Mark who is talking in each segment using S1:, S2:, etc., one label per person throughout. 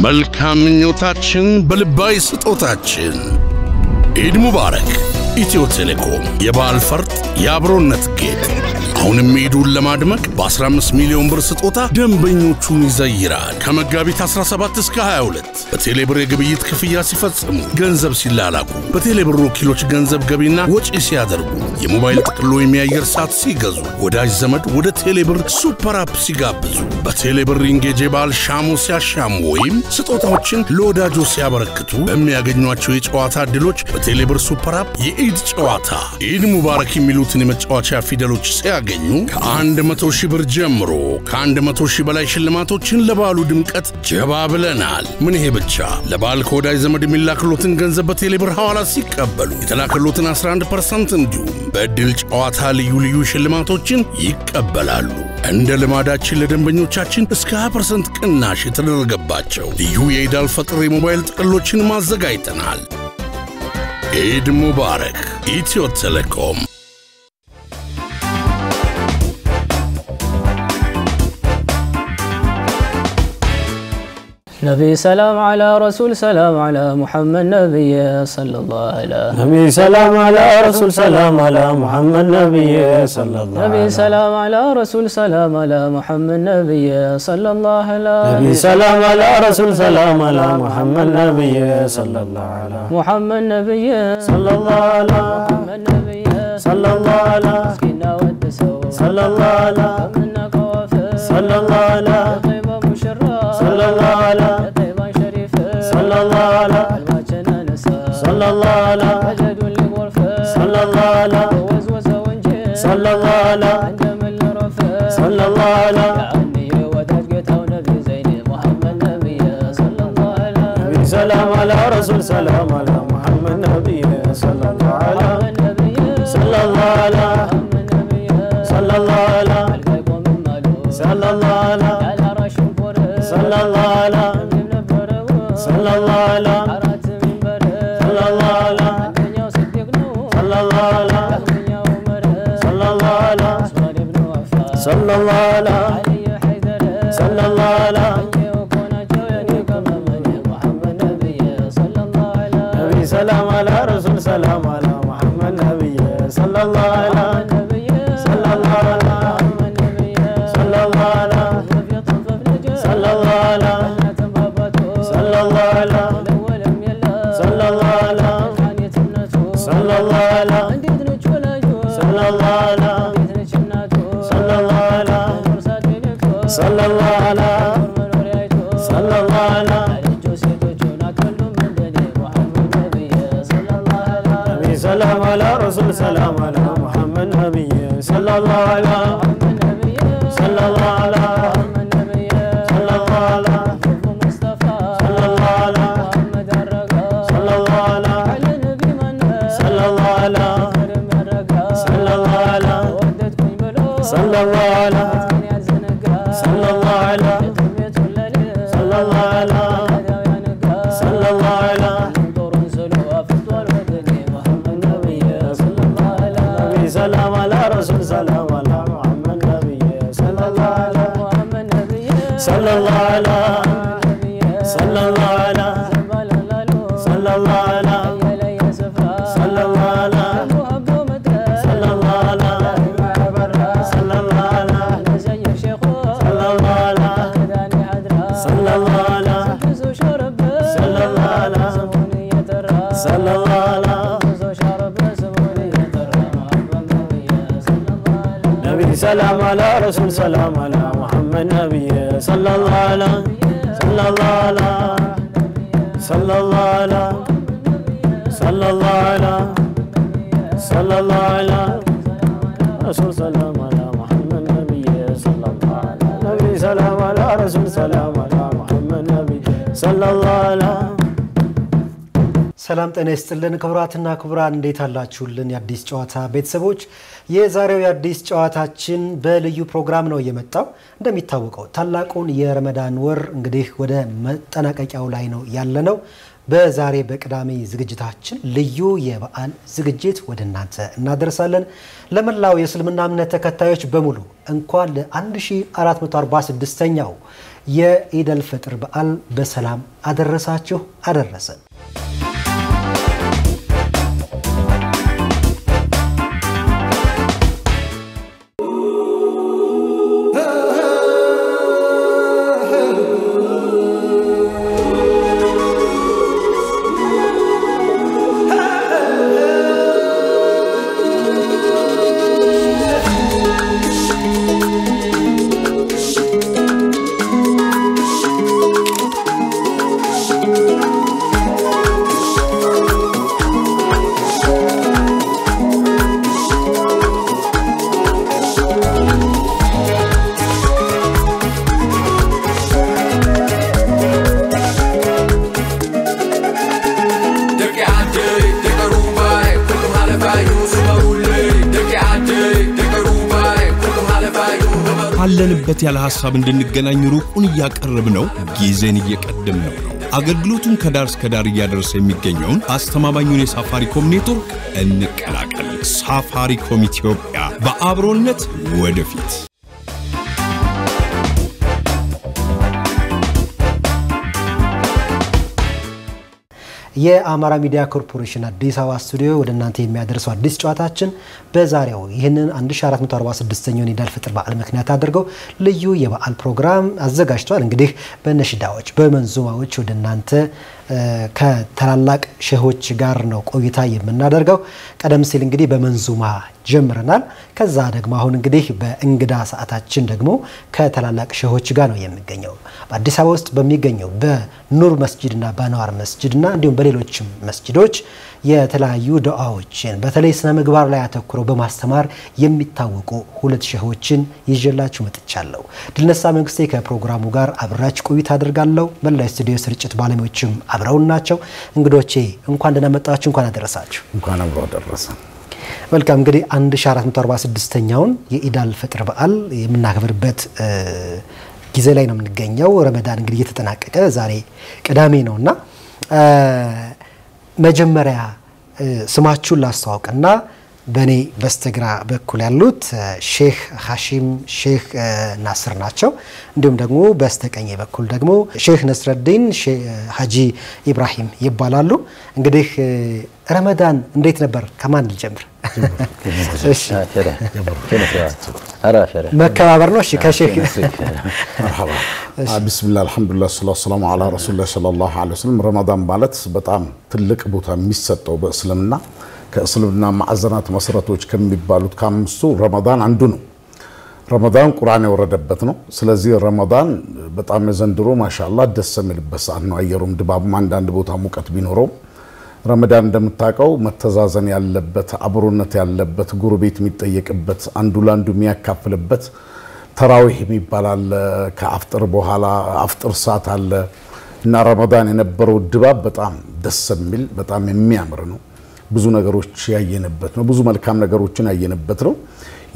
S1: መልካም ምኞታችን በልባይ ስጦታችን ኢድ ሙባረክ ኢትዮ ቴሌኮም የበዓል ፈርጥ የአብሮነት ጌጥ አሁንም ኢዱን ለማድመቅ በ15 ሚሊዮን ብር ስጦታ ደንበኞቹን ይዘይራል ከመጋቢት 17 እስከ 22 በቴሌብር የግብይት ክፍያ ሲፈጽሙ ገንዘብ ሲላላኩ በቴሌብር ወኪሎች ገንዘብ ገቢና ወጪ ሲያደርጉ የሞባይል ጥቅል ወይም የአየር ሰዓት ሲገዙ ወዳጅ ዘመድ ወደ ቴሌብር ሱፐር አፕ ሲጋብዙ በቴሌብር ኢንጌጅ የበዓል ሻሙ ሲያሻሙ ወይም ስጦታዎችን ለወዳጆ ሲያበረክቱ በሚያገኟቸው የጨዋታ ዕድሎች በቴሌብር ሱፐር አፕ የኢድ ጨዋታ ኢድ ሙባረክ የሚሉትን የመጫወቻ ፊደሎች ሲያገኙ ከ100 ሺህ ብር ጀምሮ ከ100 ሺህ በላይ ሽልማቶችን ለበዓሉ ድምቀት ጀባ ብለናል። ምን ይሄ ብቻ ለበዓል ከወዳጅ ዘመድ የሚላክሎትን ገንዘብ በቴሌብር ሐዋላ ሲቀበሉ የተላከሎትን 11% እንዲሁም በዕድል ጨዋታ ልዩ ሽልማቶችን ይቀበላሉ። እንደ ልማዳችን ለደንበኞቻችን እስከ 20% ቅናሽ የተደረገባቸው ልዩ የኢድ አልፈጥር የሞባይል ጥቅሎችን ማዘጋጅተናል። ኢድ ሙባረክ ኢትዮ ቴሌኮም
S2: نبي سلام على رسول سلام على محمد نبي صلى الله عليه
S3: نبي سلام على رسول سلام على محمد نبي صلى الله
S2: نبي سلام على رسول سلام على محمد نبي صلى الله عليه
S3: نبي سلام على رسول سلام على محمد نبي صلى الله عليه
S2: محمد نبي
S3: صلى الله على
S2: محمد نبي
S3: صلى الله على
S2: مسكينا ودسو
S3: صلى الله على
S2: منا قوافل
S3: صلى الله على
S2: طيبة مشرة
S3: صلى الله على
S2: طيبة شريفة
S3: صلى الله على
S2: الماجنا نسا
S3: صلى الله على
S2: وجد اللي غرفة
S3: صلى الله على
S2: وزوز ونجي
S3: صلى الله على
S2: عندما اللي رفة
S3: صلى الله على
S2: يا عمي ودقته ونبي زيني محمد نبي صلى الله عليه
S3: نبي سلام على رسول سلام على محمد نبي صلى الله على صلى الله على صلى الله على صلى الله على صلى الله على صلى الله على صلى الله على صلى الله على صلى الله على صلى الله على صلى الله على نبي سلام على رسول سلام على محمد نبي صلى الله على صلى الله على صلى الله على صلى الله على صلى الله على صلى الله على صلى الله على صلى الله على صلى الله على صلى الله على صلى الله على نبي سلام على رسول سلام على محمد نبي صلى الله على صلى الله على صلى الله على صلى الله على صلى الله على صلى الله على صلى الله على صلى الله على صلى الله على صلى الله على صلى الله على نبي سلام على رسول سلام على محمد نبي صلى الله على صلى الله على صلى الله على صلى الله على صلى الله على صلى الله على صلى الله على صلى الله على صلى الله على صلى الله على صلى الله على نبي سلام على رسول سلام على محمد نبي صلى الله على صلى الله على صلى الله على صلى الله على صلى الله على رسول سلام على محمد نبي صلى الله على نبي سلام على رسول سلام على محمد نبي صلى الله على
S4: ሰላም ጤና ይስጥልን ክብራትና ክብራን እንዴት አላችሁልን የአዲስ ጨዋታ ቤተሰቦች የዛሬው የአዲስ ጨዋታችን በልዩ ፕሮግራም ነው የመጣው እንደሚታወቀው ታላቁን የረመዳን ወር እንግዲህ ወደ መጠናቀቂያው ላይ ነው ያለነው በዛሬ በቅዳሜ ዝግጅታችን ልዩ የበዓል ዝግጅት ወደ እናንተ እናደርሳለን ለመላው የእስልምና እምነት ተከታዮች በሙሉ እንኳን ለ1446ኛው የኢድ አልፈጥር በዓል በሰላም አደረሳችሁ አደረሰን።
S5: አለንበት ያለ ሐሳብ እንድንገናኝ ሩቁን ያቀርብ ነው ጊዜን እየቀደም ነው አገልግሎቱን ከዳር እስከ ዳር ያደርስ የሚገኘውን አስተማማኙን የሳፋሪኮም ኔትወርክ እንቀላቀል ሳፋሪኮም ኢትዮጵያ በአብሮነት ወደፊት
S4: የአማራ ሚዲያ ኮርፖሬሽን አዲስ አበባ ስቱዲዮ ወደ እናንተ የሚያደርሰው አዲስ ጨዋታችን በዛሬው ይህንን 1446ኛውን ኢድ አልፈጥር በዓል ምክንያት አድርገው ልዩ የበዓል ፕሮግራም አዘጋጅቷል። እንግዲህ በነሽዳዎች በመንዙማዎች ወደ እናንተ ከተላላቅ ሸሆች ጋር ነው ቆይታ የምናደርገው። ቀደም ሲል እንግዲህ በመንዙማ ጀምረናል። ከዛ ደግሞ አሁን እንግዲህ በእንግዳ ሰዓታችን ደግሞ ከተላላቅ ሸሆች ጋር ነው የሚገኘው። በአዲስ አበባ ውስጥ በሚገኘው በኑር መስጂድና በአንዋር መስጂድና እንዲሁም በሌሎችም መስጂዶች የተለያዩ ዱዓዎችን በተለይ ስነ ምግባር ላይ አተኩረው በማስተማር የሚታወቁ ሁለት ሸሆችን ይዤላችሁ መጥቻለሁ። ድልነሳ መንግስቴ ከፕሮግራሙ ጋር አብራችሁ ቆይታ አደርጋለሁ። መላው ስቱዲዮ ስርጭት ባለሙያዎችም አብረውን ናቸው። እንግዶቼ እንኳን ደህና መጣችሁ፣ እንኳን አደረሳችሁ።
S1: እንኳን አብሮ አደረሰ።
S4: መልካም እንግዲህ 1446ኛውን የኢድ አልፈጥር በዓል የምናከብርበት ጊዜ ላይ ነው የምንገኘው። ረመዳን እንግዲህ እየተጠናቀቀ ዛሬ ቅዳሜ ነውና መጀመሪያ ስማችሁን ላስተዋውቅና በኔ በስተግራ በኩል ያሉት ሼህ ሐሺም ሼህ ናስር ናቸው። እንዲሁም ደግሞ በስተቀኝ በኩል ደግሞ ሼህ ነስረዲን ሐጂ ኢብራሂም ይባላሉ። እንግዲህ ረመዳን እንዴት ነበር? ከማን ልጀምር? እሺ መከባበር ነው። እሺ ከሼህ
S1: مرحبا بسم الله الحمد لله والصلاه والسلام على رسول الله صلى الله عليه وسلم رمضان ማለት በጣም ትልቅ ቦታ የሚሰጠው በእስልምና ከእስልምና ማዕዘናት መሰረቶች ከሚባሉት ከአምስቱ ረመዳን አንዱ ነው። ረመዳን ቁርአን የወረደበት ነው። ስለዚህ ረመዳን በጣም ዘንድሮ ማሻአላህ ደስ የሚልበት ሰዓት ነው። አየሩም ድባቡም አንዳንድ ቦታ ሙቀት ቢኖረው ረመዳን እንደምታውቀው መተዛዘን ያለበት አብሮነት ያለበት ጉርቤት የሚጠየቅበት አንዱ ላንዱ የሚያካፍልበት ተራዊህ የሚባል ከአፍጥር በኋላ አፍጥር ሰዓት አለ እና ረመዳን የነበረው ድባብ በጣም ደስ የሚል በጣም የሚያምር ነው። ብዙ ነገሮች ያየነበት ነው። ብዙ መልካም ነገሮችን ያየነበት ነው።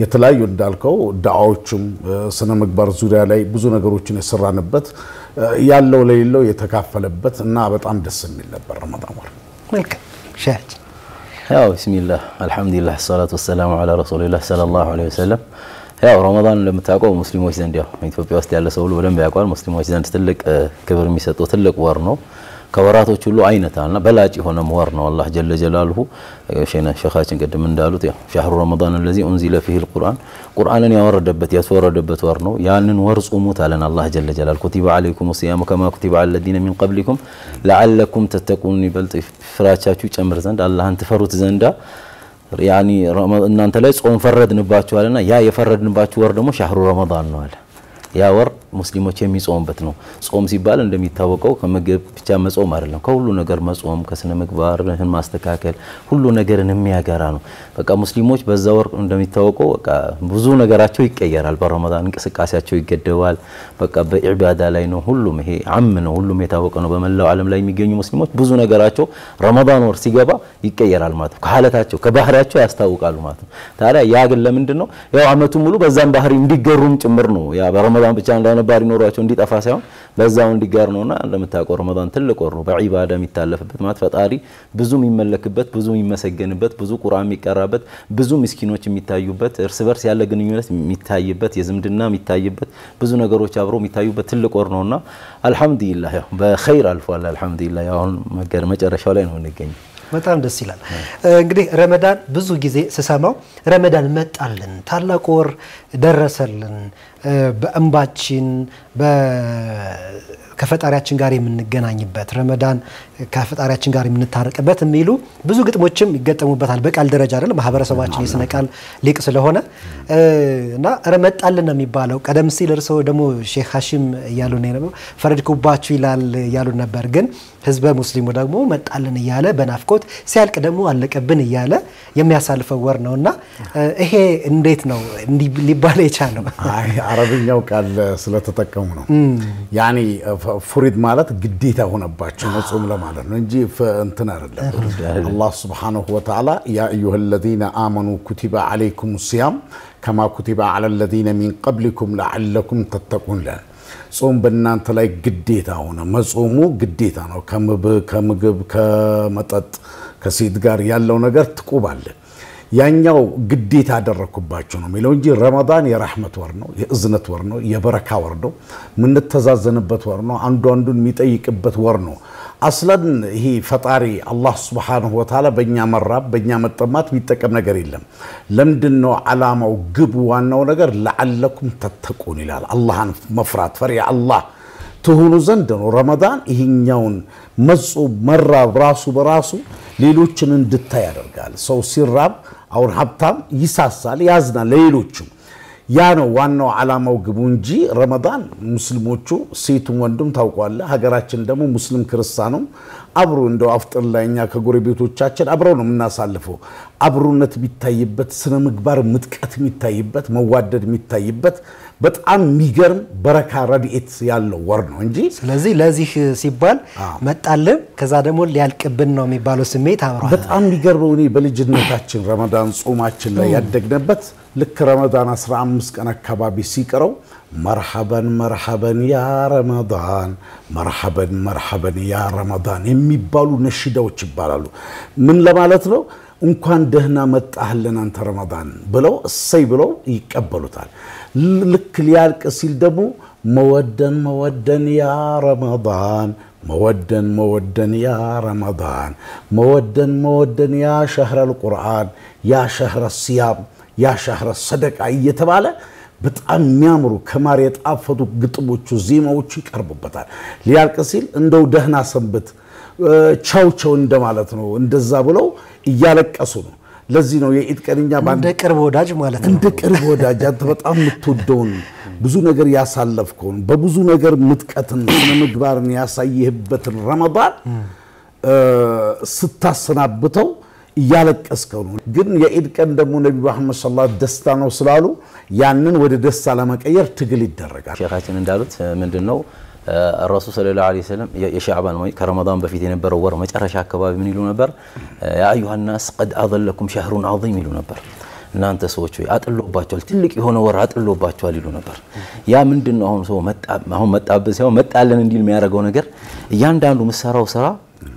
S1: የተለያዩ እንዳልከው ዳዓዎችም ስነ ምግባር ዙሪያ ላይ ብዙ ነገሮችን የሰራንበት ያለው ለሌለው የተካፈለበት እና በጣም ደስ የሚል ነበር ረመዳን ወር።
S4: መልካም ሸህ
S3: ያው ቢስሚላህ አልহামዱሊላህ ሰላቱ ወሰላሙ ዐላ ረሱሊላህ ሰለላሁ ዐለይሂ ወሰለም። ያው ረመዳን እንደምታውቀው ሙስሊሞች ዘንድ ያው ኢትዮጵያ ውስጥ ያለ ሰው ሁሉ በደንብ ያውቃል። ሙስሊሞች ዘንድ ትልቅ ክብር የሚሰጠው ትልቅ ወር ነው። ከወራቶች ሁሉ አይነታና በላጭ የሆነ ወር ነው። አላህ ጀለ ጀላሉሁ ሸኻችን ቀደም እንዳሉት ያው ሻህሩ ረመዳን الذي انزل فيه القرآن ቁርአንን ያወረደበት ያስወረደበት ወር ነው። ያንን ወር ጾሙት አለን አላህ ጀለ ጀላል كتب عليكم الصيام كما كتب على الذين من قبلكم لعلكم تتقون ይበልጥ ፍራቻችሁ ጨምር ዘንድ አላህን ትፈሩት ዘንዳ ያኒ እናንተ ላይ ጾም ፈረድንባችሁ አለና ያ የፈረድንባችሁ ወር ደግሞ ሻህሩ ረመዳን ነው አለ። ያ ወር ሙስሊሞች የሚጾምበት ነው። ጾም ሲባል እንደሚታወቀው ከመግብ ብቻ መጾም አይደለም። ከሁሉ ነገር መጾም ከስነ ምግባርህን ማስተካከል ሁሉ ነገርን የሚያጋራ ነው። በቃ ሙስሊሞች በዛ ወር እንደሚታወቀው በቃ ብዙ ነገራቸው ይቀየራል። በረመዳን እንቅስቃሴያቸው ይገደባል። በቃ በኢባዳ ላይ ነው። ሁሉም ይሄ ዓም ነው። ሁሉም የታወቀ ነው። በመላው ዓለም ላይ የሚገኙ ሙስሊሞች ብዙ ነገራቸው ረመዳን ወር ሲገባ ይቀየራል ማለት ነው። ከሐለታቸው ከባህሪያቸው ያስታውቃሉ ማለት ነው። ታዲያ ያ ግን ለምንድነው ያው አመቱ ሙሉ በዛም ባህሪ እንዲገሩም ጭምር ነው። ያ በረመዳን
S6: ረመዳን ብቻ እንዳነባሪ ኖሯቸው እንዲጠፋ ሳይሆን በዛው እንዲጋር ነውና እንደምታውቀው ረመዳን ትልቅ ወር ነው በዒባዳ የሚታለፍበት ማለት ፈጣሪ ብዙ የሚመለክበት ብዙ የሚመሰገንበት ብዙ ቁርአን የሚቀራበት ብዙ ምስኪኖች የሚታዩበት እርስ በርስ ያለ ግንኙነት የሚታይበት የዝምድና የሚታይበት ብዙ ነገሮች አብሮ የሚታዩበት ትልቅ ወር ነውና አልহামዱሊላህ ያው በኸይር አልፏል አልহামዱሊላህ ያው መጨረሻው ላይ ነው እንገኝ
S4: በጣም ደስ ይላል እንግዲህ ረመዳን ብዙ ጊዜ ስሰማው ረመዳን መጣልን ታላቅ ወር ደረሰልን በእንባችን ከፈጣሪያችን ጋር የምንገናኝበት ረመዳን ከፈጣሪያችን ጋር የምንታረቅበት የሚሉ ብዙ ግጥሞችም ይገጠሙበታል በቃል ደረጃ አይደል ማህበረሰባችን የስነ ቃል ሊቅ ስለሆነ እና ረመጣልን ነው የሚባለው ቀደም ሲል እርሶ ደግሞ ሼክ ሐሺም ያሉ ነው ፈረድኩባችሁ ይላል ያሉ ነበር ግን ህዝበ ሙስሊሙ ደግሞ መጣልን ይያለ በናፍቆት ሲያልቅ ደግሞ አለቀብን ይያለ የሚያሳልፈው ወር ነውና ይሄ እንዴት ነው እንዲ ሊባል የቻለው
S7: አይ አረብኛው ቃል ስለተጠቀሙ ነው ያኒ ፍሪድ ማለት ግዴታ ሆነባቸው መጾም ለማለት ነው እንጂ እንትን አይደለም አላህ Subhanahu Wa Ta'ala ያ አዩሀለዚነ አመኑ ኩቲበ አለይኩም ሲያም ከማ ኩቲበ አለል ለዚነ ሚን ቀብሊኩም ለዓለኩም ተተቁን ጾም በእናንተ ላይ ግዴታ ሆነ መጾሙ ግዴታ ነው ከምግብ ከመጠጥ ከሴት ጋር ያለው ነገር ትቆባለ ያኛው ግዴታ አደረኩባቸው ነው የሚለው እንጂ ረመዳን የራህመት ወር ነው የእዝነት ወር ነው የበረካ ወር ነው ምን ተዛዘነበት ወር ነው አንዱ አንዱን የሚጠይቅበት ወር ነው አስለን ይሄ ፈጣሪ አላህ Subhanahu Wa Ta'ala በእኛ መራብ በእኛ መጠማት የሚጠቀም ነገር የለም ለምንድነው ዓላማው ግብ ዋናው ነገር ለዓለኩም ተተቁን ይላል አላህን መፍራት ፈሪያ አላህ ተሆኑ ዘንድ ነው ረመዳን ይሄኛውን መጾም መራብ ራሱ በራሱ ሌሎችን እንድታይ ያደርጋል ሰው ሲራብ አሁን ሀብታም ይሳሳል ያዝናል ለሌሎችም ያ ነው ዋናው ዓላማው ግቡ እንጂ ረመዳን ሙስሊሞቹ ሴቱም ወንዱም ታውቋል ሀገራችን ደግሞ ሙስሊም ክርስቲያኑ አብሮ እንደው አፍጥር ላይኛ ከጎረቤቶቻችን አብረው ነው እናሳልፈው አብሮነት ቢታይበት ስነ ምግባር ምጥቀት የሚታይበት መዋደድ የሚታይበት በጣም ሚገርም በረካ ረድኤት ያለው ወር ነው እንጂ ስለዚህ ለዚህ ሲባል መጣልን ከዛ ደግሞ ሊያልቅብን ነው የሚባለው ስሜት አብሯል በጣም ሚገርመው እኔ በልጅነታችን ረመዳን ጾማችን ላይ ያደግነበት ልክ ረመዳን 15 ቀን አካባቢ ሲቀረው مرحبا مرحبا يا رمضان مرحبا مرحبا يا رمضان የሚባሉ ነሽዳዎች ይባላሉ ምን ለማለት ነው እንኳን ደህና መጣህልን አንተ ረመዳን ብለው እሰይ ብለው ይቀበሉታል ልክ ሊያልቅ ሲል ደግሞ መወደን መወደን ያ ረመዳን مودن مودن يا رمضان مودن مودن يا شهر القرآن يا شهر الصيام يا شهر الصدقة እየተባለ በጣም የሚያምሩ ከማር የጣፈጡ ግጥሞቹ ዜማዎቹ ይቀርቡበታል ሊያልቅ ሲል እንደው ደህና ሰንበት ቻው ቻው እንደማለት ነው እንደዛ ብለው እያለቀሱ ነው ለዚህ ነው የኢድ ቀንኛ ባንደ ቅርብ ወዳጅ ማለት ነው እንደ ቅርብ ወዳጅ አንተ በጣም ምትወደውን ብዙ ነገር ያሳለፍከውን በብዙ ነገር ምጥቀትን ስነ ምግባርን ያሳየህበትን ረመዳን ስታሰናብተው ያለቀስከው ነው ግን የኢድ ቀን ደግሞ ነብዩ መሐመድ ሰለላሁ ዐለይሂ ወሰለም ደስታ ነው ስላሉ ያንን ወደ ደስታ ለመቀየር ትግል ይደረጋል ሼኻችን እንዳሉት ምንድነው الرسول صلى الله عليه وسلم يشعبان كرمضان بفيت ينبر ور مጨረሻ አካባቢ ምን ይሉ ነበር يا ايها الناس قد اظلكم شهر عظيم ይሉ ነበር እናንተ ሰዎች አጥሎባቸዋል ትልቅ የሆነ ወር አጥሎባቸዋል ይሉ ነበር ያ ምንድነው አሁን መጣብን ሳይሆን መጣለን እንዲል የሚያደርገው ነገር እያንዳንዱ መስራው ስራ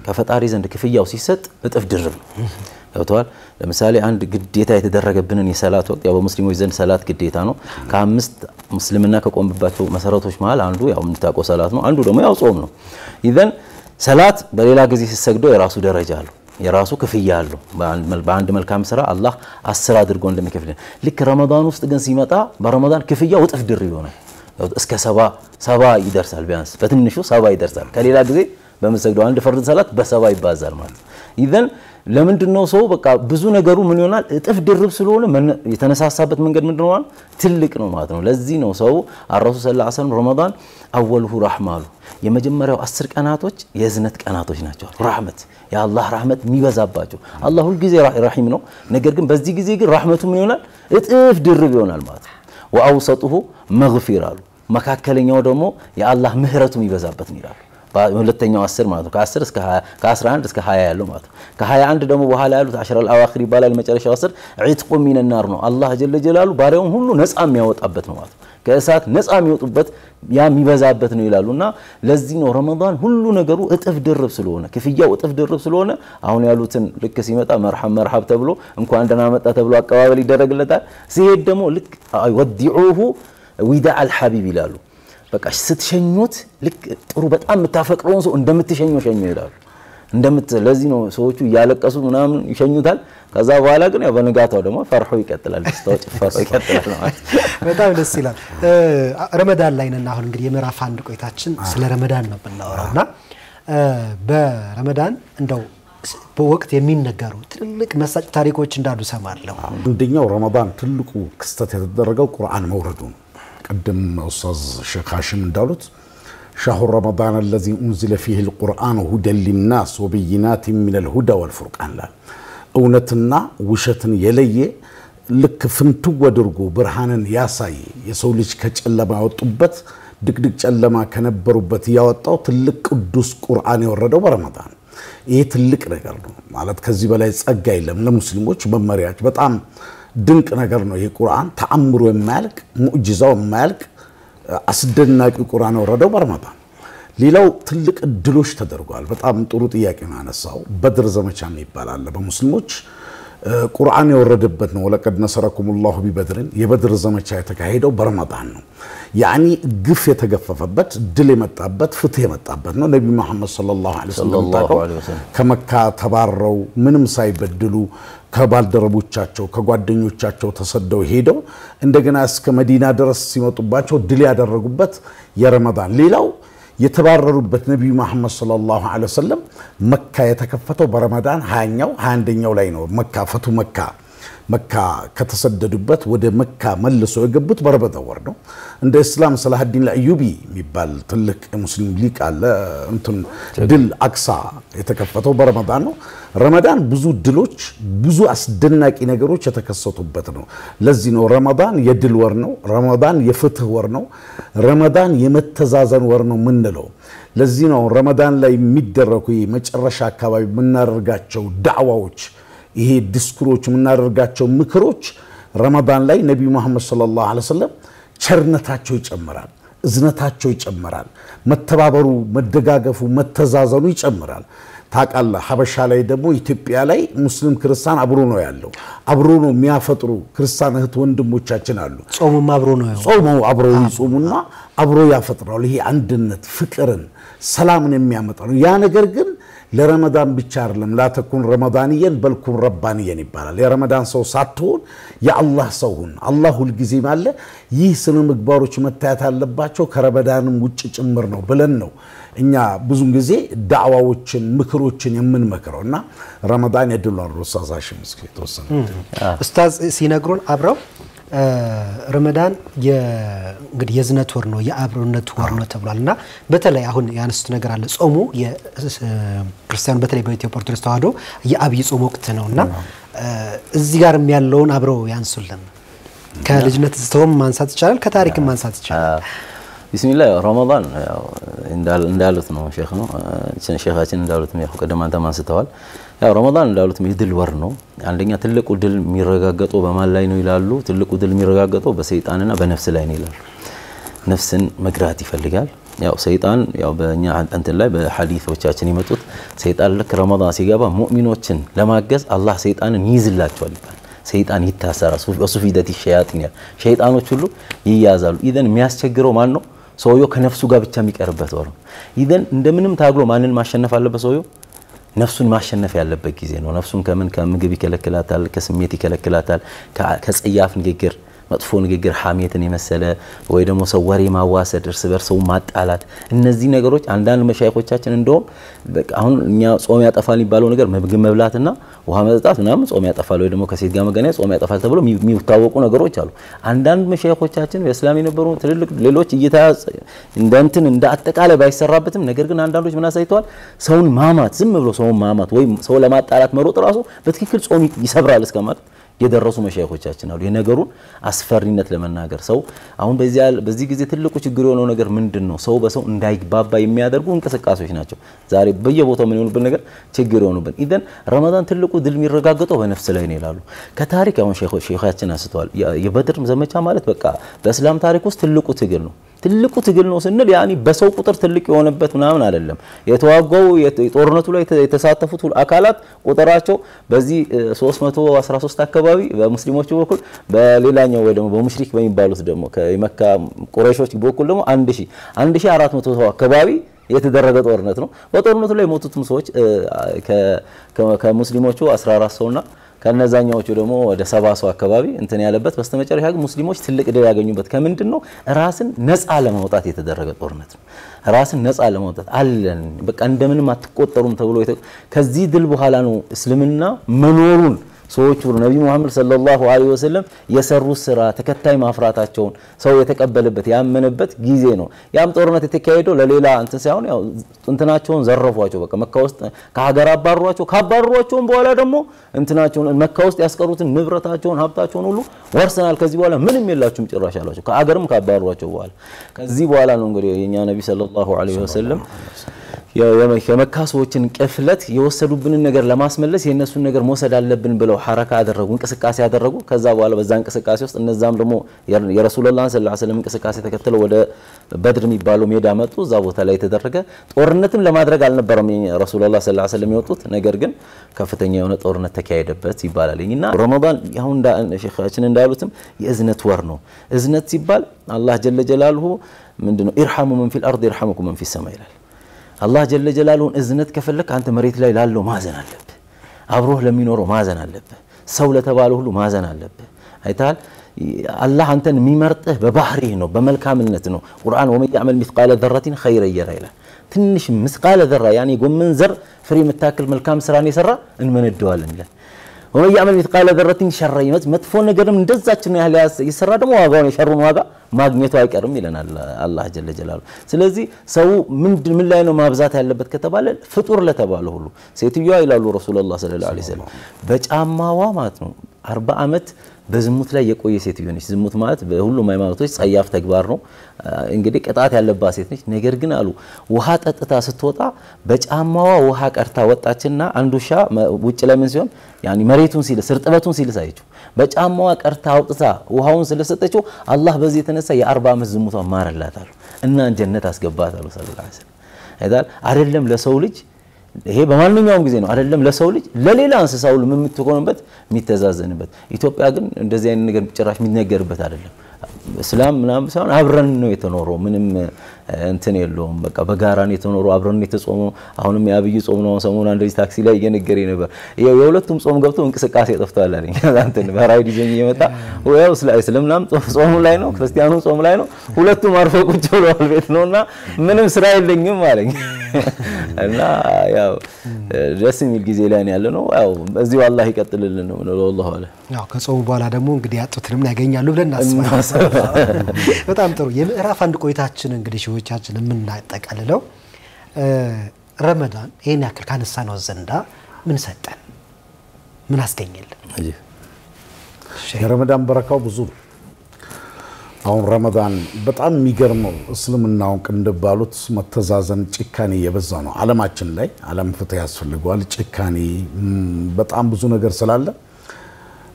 S7: ከፈጣሪ ዘንድ ክፍያው ሲሰጥ እጥፍ ድርብ ነው ያውታል ለምሳሌ አንድ ግዴታ የተደረገብንን የሰላት ወቅት ያው በሙስሊሞች ዘንድ ሰላት ግዴታ ነው ከአምስት ሙስሊምና ከቆምባቸው መሰረቶች መሃል አንዱ ያው ምንታቆ ሰላት ነው አንዱ ደግሞ ያው ጾም ነው ኢዘን ሰላት በሌላ ጊዜ ሲሰግዶ የራሱ ደረጃ አለው የራሱ ክፍያ አለው በአንድ መልካም ስራ አላህ 10 አድርጎ እንደሚከፍልን ልክ ረመዳን ውስጥ ግን ሲመጣ በረመዳን ክፍያው እጥፍ ድርብ ይሆናል እስከ 70 ይደርሳል ቢያንስ በትንሹ 70 ይደርሳል ከሌላ ጊዜ በመሰግደው አንድ ፈርድ ሰላት በ70 ይባዛል ማለት ኢዘን ለምንድነው ሰው በቃ ብዙ ነገሩ ምን ይሆናል እጥፍ ድርብ ስለሆነ የተነሳሳበት መንገድ ምንድነው ትልቅ ነው ማለት ነው ለዚህ ነው ሰው አራሱ ሰለላሁ ዐለይሂ ወሰለም ረመዳን አወልሁ ረህማሉ የመጀመሪያው 10 ቀናቶች የዝነት ቀናቶች ናቸው ረህመት ያአላህ ረህመት የሚበዛባቸው አላህ ሁሉ ጊዜ ረሂም ነው ነገር ግን በዚህ ጊዜ ግን ረህመቱ ምን ይሆናል እጥፍ ድርብ ይሆናል ማለት ወአውሰጡሁ መግፊራሉ መካከለኛው ደግሞ ያአላህ ምህረቱ የሚበዛበት ነው ይላል
S6: ሁለተኛው 10 ማለት ነው ከ10 እስከ 20 ከ11 እስከ 20 ያለው ማለት ነው ከ21 ደግሞ በኋላ ያሉት 10 الأواخر ይባላል መጨረሻው 10 عتق من النار ነው አላህ ጀለ ጀላሉ ባሪያውን ሁሉ ነፃ የሚያወጣበት ነው ማለት ነው ከእሳት ነፃ የሚወጡበት ያ የሚበዛበት ነው ይላሉና ለዚህ ነው ረመዳን ሁሉ ነገሩ እጥፍ ድርብ ስለሆነ ክፍያው እጥፍ ድርብ ስለሆነ አሁን ያሉትን ልክ ሲመጣ መርሐብ ተብሎ እንኳን ደህና መጣ ተብሎ አቀባበል ይደረግለታል ሲሄድ ደግሞ ልክ ወዲዑሁ وداع الحبيب ይላሉ በቃ ስትሸኙት ልክ ጥሩ በጣም የምታፈቅረውን ሰው እንደምትሸኙ ሸኙ ይላሉ ለዚህ ነው ሰዎቹ ያለቀሱ ምናምን ይሸኙታል ከዛ በኋላ ግን ያው በነጋታው ደግሞ ፈርሖ ይቀጥላል ደስታው ፈርሖ ይቀጥላል ማለት
S4: በጣም ደስ ይላል ረመዳን ላይ ነን አሁን እንግዲህ የምዕራፍ 1 ቆይታችን ስለ ረመዳን ነው ብናወራውና በረመዳን እንደው በወቅት የሚነገሩ ትልቅ መሳጭ ታሪኮች እንዳሉ ሰማለሁ
S7: አንደኛው ረመዳን ትልቁ ክስተት የተደረገው ቁርአን መውረዱ ቀደም ኡስታዝ ሼክ ሐሽም እንዳሉት شهر رمضان الذي أنزل فيه القرآن هدى للناس وبينات من الهدى والفرقان لا أونتنا وشتن يلي لك فنتو ودرقو برهانا ياساي يسوليش كجلما وطبت دك جلما كنبروبت ياوطاو تلك قدوس قرآن يوردو برمضان ይሄ ትልቅ ነገር ነው ማለት ከዚህ በላይ ጸጋ የለም ለሙስሊሞች መመሪያች በጣም ድንቅ ነገር ነው ይሄ ቁርአን ተአምሮ የማያልቅ ሙዕጂዛው የማያልቅ አስደናቂ ቁርአን ወረደው በረመዳን ሌላው ትልቅ ድሎች ተደርጓል በጣም ጥሩ ጥያቄ ነው ያነሳው በድር ዘመቻ ይባላል በሙስሊሞች ቁርአን የወረደበት ነው ወለቀድ ነሰረኩሙላሁ ቢበድርን የበድር ዘመቻ የተካሄደው በረመዳን ነው ያኒ ግፍ የተገፈፈበት ድል የመጣበት ፍትህ የመጣበት ነው ነብዩ መሐመድ ሰለላሁ ዐለይሂ ወሰለም ከመካ ተባረው ምንም ሳይበድሉ ከባልደረቦቻቸው ከጓደኞቻቸው ተሰደው ሄደው እንደገና እስከ መዲና ድረስ ሲመጡባቸው ድል ያደረጉበት የረመዳን ሌላው የተባረሩበት ነብዩ መሐመድ ሰለላሁ ዐለይሂ ወሰለም መካ የተከፈተው በረመዳን 20ኛው 21ኛው ላይ ነው መካ ፈቱ መካ ከተሰደዱበት ወደ መካ መልሶ የገቡት በረመዳን ወር ነው እንደ እስላም ሰላሐዲን አዩቢ የሚባል ትልቅ ሙስሊም ሊቅ አለ እንትን ድል አክሳ የተከፈተው በረመዳን ነው ረመዳን ብዙ ድሎች ብዙ አስደናቂ ነገሮች የተከሰቱበት ነው ለዚህ ነው ረመዳን የድል ወር ነው ረመዳን የፍትህ ወር ነው ረመዳን የመተዛዘን ወር ነው ምንለው ለዚህ ነው ረመዳን ላይ የሚደረጉ መጨረሻ አካባቢ ምናደርጋቸው ዳዕዋዎች ይሄ ዲስኩሮች ምናደርጋቸው ምክሮች ረመዳን ላይ ነብዩ መሐመድ ሰለላሁ ዐለይሂ ወሰለም ቸርነታቸው ይጨምራል እዝነታቸው ይጨምራል መተባበሩ መደጋገፉ መተዛዘኑ ይጨምራል ታቃለ ሐበሻ ላይ ደግሞ ኢትዮጵያ ላይ ሙስሊም ክርስቲያን አብሮ ነው ያለው አብሮ ነው የሚያፈጥሩ ክርስቲያን እህት ወንድሞቻችን አሉ
S4: ጾሙም አብሮ ነው
S7: ጾሙ አብሮ ይጾሙና አብሮ ያፈጥራሉ ይሄ አንድነት ፍቅርን ሰላምን የሚያመጣ ነው ያ ነገር ግን ለረመዳን ብቻ አይደለም ላተኩን ረመዳንየን በልኩም ረባንየን ይባላል የረመዳን ሰው ሳትሆን የአላህ ሰው ሁን አላህ ሁሉ ጊዜ ማለ ይህ ስነ ምግባሮች መታየት አለባቸው ከረመዳንም ውጭ ጭምር ነው ብለን ነው እኛ ብዙ ጊዜ ዳዕዋዎችን ምክሮችን የምንመክረውና ረመዳን የድሏል ኡስታዝ ሐሽም እስኪ ተወሰነ
S4: ኡስታዝ ሲነግሩን አብረው ረመዳን እንግዲህ የዝነት ወር ነው የአብሮነት ወር ነው ተብሏልና በተለይ አሁን ያነሱት ነገር አለ ጾሙ የክርስቲያን በተለይ በኢትዮጵያ ኦርቶዶክስ ተዋህዶ የአብይ ጾም ወቅት ነውና እዚህ ጋርም ያለውን አብረው ያንሱልን ከልጅነት ጾም ማንሳት ይችላል ከታሪክም ማንሳት ይችላል
S6: ቢስሚላህ ረመዳን እንዳሉት ነው ሼክ ነው ሼኻችን እንዳሉት ነው ቀደማንተ ማንስተዋል ያው ረመዳን እንዳሉት የድል ወር ነው አንደኛ ትልቁ ድል የሚረጋገጠው በማን ላይ ነው ይላሉ ትልቁ ድል የሚረጋገጠው በሰይጣንና በነፍስ ላይ ነው ይላሉ ነፍስን መግራት ይፈልጋል ያው ሰይጣን ያው በእኛ እንትን ላይ በሐዲሶቻችን ይመጡት ሰይጣን ልክ ረመዳን ሲገባ ሙእሚኖችን ለማገዝ አላህ ሰይጣንን ይይዝላቸዋል ይባላል ሰይጣን ይታሰራል ወሱፊደት ሸያጢን ሸይጣኖች ሁሉ ይያዛሉ ኢዘን የሚያስቸግረው ማን ነው ሰውየው ከነፍሱ ጋር ብቻ የሚቀርበት ወር ነው ኢዘን እንደምንም ታግሎ ማንን ማሸነፍ አለበት ሰውየው ነፍሱን ማሸነፍ ያለበት ጊዜ ነው ነፍሱን ከምግብ ይከለክላታል ከስሜት ይከለክላታል ከጽያፍ ንግግር መጥፎ ንግግር ሐሜትን የመሰለ ወይ ደግሞ ሰው ወሬ ማዋሰድ እርስ በርሰው ማጣላት እነዚህ ነገሮች አንዳንድ መሻይኾቻችን እንደውም አሁን እኛ ጾም ያጠፋል ይባለው ነገር ምግብ መብላትና ውሃ መጠጣት ምናምን ጾም ያጠፋል ወይ ደግሞ ከሴት ጋር መገናኘት ጾም ያጠፋል ተብሎ የሚታወቁ ነገሮች አሉ አንዳንድ መሻይኾቻችን በእስላም የነበሩ ትልልቅ ሌሎች እንደ አጠቃላይ ባይሰራበትም ነገር ግን አንዳንዶች ምን አሳይተዋል ሰውን ማማት ዝም ብሎ ሰውን ማማት ወይ ሰው ለማጣላት መሮጥ ራሱ በትክክል ጾም ይሰብራል እስከማለት የደረሱ መሻይኾቻችን አሉ የነገሩን አስፈሪነት ለመናገር ሰው አሁን በዚህ ጊዜ ትልቁ ችግር የሆነው ነገር ምንድነው ሰው በሰው እንዳይግባባ የሚያደርጉ እንቅስቃሴዎች ናቸው ዛሬ በየቦታው ምን ይሆንብን ነገር ችግር ይሆንብን ኢደን ረመዳን ትልቁ ድል የሚረጋገጠው በነፍስ ላይ ነው ይላሉ ከታሪክ አሁን ሼኻችን አስተዋል የበድር ዘመቻ ማለት በቃ በእስላም ታሪክ ውስጥ ትልቁ ትግል ነው ስንል ያኒ በሰው ቁጥር ትልቅ የሆነበት ምናምን አይደለም የተዋጋው የጦርነቱ ላይ የተሳተፉት አካላት ቁጥራቸው በዚህ 313 አካባቢ በሙስሊሞች በኩል በሌላኛው ወይ ደግሞ በሙሽሪክ በሚባሉት ደግሞ ከመካ ቁረይሾች በኩል ደግሞ 1400 አካባቢ የተደረገ ጦርነት ነው በጦርነቱ ላይ የሞቱትም ሰዎች ከሙስሊሞቹ 14 ሰውና ከነዛኛዎቹ ደግሞ ወደ 70 ሰው አካባቢ እንትን ያለበት በስተመጨረሻ ሙስሊሞች ትልቅ ድል ያገኙበት ከምንድነው ራስን ነፃ ለማውጣት የተደረገ ጦርነት ነው ራስን ነፃ ለማውጣት አለን በቃ እንደምንም አትቆጠሩም ተብሎ ከዚህ ድል በኋላ ነው እስልምና መኖሩን ሰዎቹ ነብዩ መሐመድ ሰለላሁ ዐለይሂ ወሰለም የሰሩት ስራ ተከታይ ማፍራታቸውን ሰው የተቀበለበት ያመነበት ጊዜ ነው ያም ጦርነት የተካሄደው ለሌላ እንትን ሳይሆን ያው እንትናቸውን ዘረፏቸው በቃ መካ ውስጥ ከሀገር አባሯቸው በኋላ ደግሞ እንትናቸውን መካ ውስጥ ያስቀሩትን ንብረታቸውን ሀብታቸውን ሁሉ ወርሰናል ከዚህ በኋላ ምንም የላችሁም ጭራሽ አላቸው ከሀገርም ካባሯቸው በኋላ ከዚህ በኋላ ነው እንግዲህ የኛ ነብይ ሰለላሁ ዐለይሂ ወሰለም የመካ ሰዎችን ቅፍለት የወሰዱብንን ነገር ለማስመለስ የነሱን ነገር መውሰድ አለብን ብለው ሐረካ አደረጉ እንቅስቃሴ አደረጉ ከዛ በኋላ በዛ እንቅስቃሴ ውስጥ እነዛም ደግሞ የረሱላህ ሰለላሁ ዐለይሂ ወሰለም እንቅስቃሴ ተከትለው ወደ በድር የሚባለው ሜዳ መጡ እዛ ቦታ ላይ የተደረገ ጦርነትም ለማድረግ አልነበረም ረሱላህ ሰለላሁ ዐለይሂ ወሰለም የወጡት ነገር ግን ከፍተኛ የሆነ ጦርነት ተካሄደበት ይባላልኝና ረመዳን ያሁን ሼኻችን እንዳሉትም የእዝነት ወር ነው እዝነት ሲባል አላህ ጀለ ጀላልሁ ምንድነው ኢርሐሙ መን ፊል አርድ ይርሐሙኩም መን ፊስ ሰማይ ይላል አላህ ጀለ ጀላሉን እዝነት ከፈለክ አንተ መሬት ላይ ላለው ማዘን አለብህ አብሮህ ለሚኖረው ማዘን አለብህ ሰው ለተባለው ሁሉ ማዘን አለብህ አይታል አላህ አንተን የሚመርጥህ በባህሪህ ነው በመልካምነት ነው ቁርአን ወመን ያዕመል ሚስቃለ ዘረቲን ኸይረን የራ ይላል ትንሽ ምስቃለ ዘራ ያኒ ጎመን ዘር ፍሬ የምታክል መልካም ስራን የሰራ እንመነደዋለን ይላል ወመን ያዕመል ሚስቃለ ዘረቲን ሸረን መጥፎ ነገርም እንደዛች ነው ያህል ይሰራ ደግሞ ዋጋውን የሸሩን ዋጋ ማግኘቱ አይቀርም ይለናል አላህ ጀለ ጀላሉ ስለዚህ ሰው ምን ላይ ነው ማብዛት ያለበት ከተባለ ፍጡር ለተባለ ሁሉ ሴትዮዋ ይላሉ ረሱላህ ሰለላሁ ዐለይሂ ወሰለም በጫማዋ ማለት ነው 40 አመት በዝሙት ላይ የቆየ ሴትዮ ነች ዝሙት ማለት በሁሉም ሃይማኖቶች ጸያፍ ተግባር ነው እንግዲህ ቅጣት ያለባት ሴት ነች ነገር ግን አሉ ውሃ ጠጥታ ስትወጣ በጫማዋ ውሃ ቀርታ ወጣችና አንድ ውሻ ውጭ ላይ ምን ሲሆን ያኒ መሬቱን ሲል ስርጥበቱን ሲል ሳይቸው በጫማዋ ቀርታ አውጥታ ውሃውን ስለሰጠችው አላህ በዚህ የተነሳ የ40 አመት ዝሙቷን ማረላታል እና ጀነት አስገባታል ሰለላሁ ዐለይሂ ወሰለም አይዳል አይደለም ለሰው ልጅ ይሄ በማንኛውም ጊዜ ነው አይደለም ለሰው ልጅ ለሌላ እንስሳ ሁሉ የምትቆምበት የሚተዛዘንበት ኢትዮጵያ ግን እንደዚህ አይነት ነገር ጭራሽ የሚነገርበት አይደለም እስላም ምናምን ሳይሆን አብረን ነው የተኖረው ምንም እንትን የለውም በቃ በጋራ ነው የተኖረው አብረን ነው የተጾመው አሁንም ያብይ ጾም ነው ሰሞኑን አንደዚህ ታክሲ ላይ እየነገረኝ ነበር የሁለቱም ጾም ገብቶ እንቅስቃሴ ጠፍቷል አለኝ አንተን በራይድ ይዘኝ እየመጣ ወይስ እስልምናም ጾም ላይ ነው ክርስቲያኑ ጾም ላይ ነው ሁለቱም አርፎ ቁጭ ብለዋል ቤት ነውና ምንም ስራ የለኝም አለኝ እና ያው ደስ የሚል ጊዜ ላይ ያለ ነው ያው እዚሁ አላህ ይቀጥልልን ነው ወላሂ አለ
S4: ያው ከጾሙ በኋላ ደግሞ እንግዲህ ያጡትንም ያገኛሉ ብለን እናስባለን በጣም ጥሩ የምዕራፍ አንድ ቆይታችን እንግዲህ ሾዎቻችን ምን እናጠቃልለው ረመዳን ይሄን ያክል ካነሳ ነው ዘንዳ ምን ሰጠን ምን አስገኘልን
S7: የረመዳን በረካው ብዙ አሁን ረመዳን በጣም የሚገርመው እስልምናው እንደባሉት መተዛዘን ጭካኔ የበዛ ነው ዓለማችን ላይ ዓለም ፍትህ ያስፈልገዋል ጭካኔ በጣም ብዙ ነገር ስላለ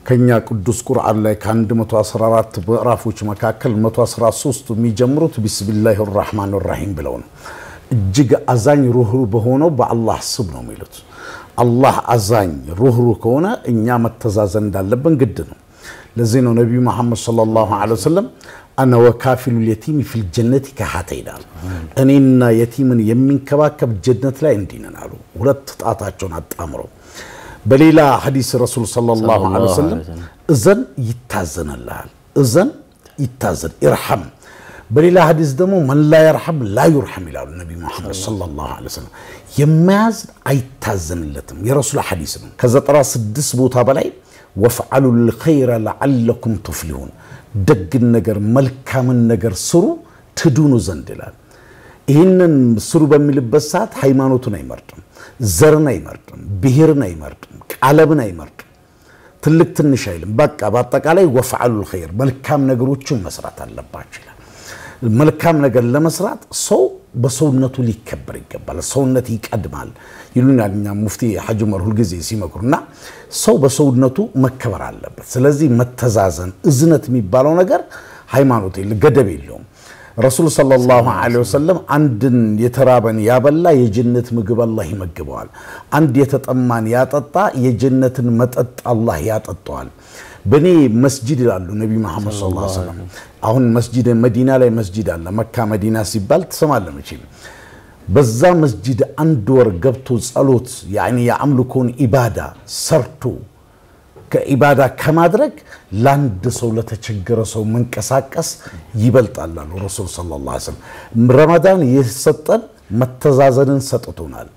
S7: ከኛ ቅዱስ ቁርአን ላይ ከ114 ምዕራፎች መካከል 113 የሚጀምሩት ቢስሚላሂር ረህማኒር ረሂም ብለው ነው እጅግ አዛኝ ሩህሩህ በሆነው በአላህ ስም ነው የሚሉት አላህ አዛኝ ሩህሩህ ከሆነ እኛ መተዛዘን እንዳለብን ግድ ነው ለዚህ ነው ነብዩ መሐመድ ሰለላሁ ዐለይሂ ወሰለም አና ወካፊሉ የቲም ፊል ጀነቲ ከሃተይና እኔና የቲምን የሚንከባከብ ጀነት ላይ እንዲነናሉ ሁለት ጣታቸውን አጣምረው በሌላ ሐዲስ ረሱል ሰለላሁ ዐለይሂ ወሰለም እዘን ይታዘናል እዘን ይታዘን ኢርሐም በሌላ ሐዲስ ደግሞ ማን ላ ይርሐም ላ ይርሐም ይላሉ ነብዩ መሐመድ ሰለላሁ ዐለይሂ ወሰለም የማያዝ አይታዘንለትም የረሱል ሐዲስ ነው ከ96 ቦታ በላይ ወፍዐሉ الخير لعلكم تفلحون ደግ ነገር መልካም ነገር ስሩ ትዱኑ ዘንድ ይላል ይሄንን ስሩ በሚልበት ሰዓት ሃይማኖቱን አይመርጥም ዘርን አይመርጥም ብሔርን አይመርጥም ቃለብን አይመርጥም ትልቅ ትንሽ አይልም በቃ በአጠቃላይ ወፍዓሉል ኸይር መልካም ነገሮችን መስራት አለባችሁ ይላል መልካም ነገር ለመስራት ሰው በሰውነቱ ሊከበር ይገባል ሰውነት ይቀድማል ይሉናል እኛ ሙፍቲ ሐጅ ዑመር ሁሉ ጊዜ ሲመክሩና ሰው በሰውነቱ መከበር አለበት ስለዚህ መተዛዘን እዝነት የሚባለው ነገር ሃይማኖት ገደብ የለውም ረሱል ሰለላሁ ዐለይሂ ወሰለም አንድን የተራበን ያበላ የጀነት ምግብ አላህ ይመግበዋል አንድ የተጠማን ያጠጣ የጀነትን መጠጥ አላህ ያጠጣዋል በኔ መስጂድ ይላሉ ነብዩ መሐመድ ሰለላሁ ዐለይሂ ወሰለም አሁን መስጂድ መዲና ላይ መስጂድ አለ መካ መዲና ሲባል ተሰማለ መቼም በዛ መስጂድ አንድ ወር ገብቶ ጸሎት ያኒ ያምልኮን ኢባዳ ሰርቶ ከኢባዳ ከማድረግ ላንድ ሰው ለተቸገረ ሰው መንቀሳቀስ ይበልጣል አሉ ረሱል ሰለላሁ ዐለይሂ ወሰለም ረመዳን የሰጠን መተዛዘንን ሰጥቶናል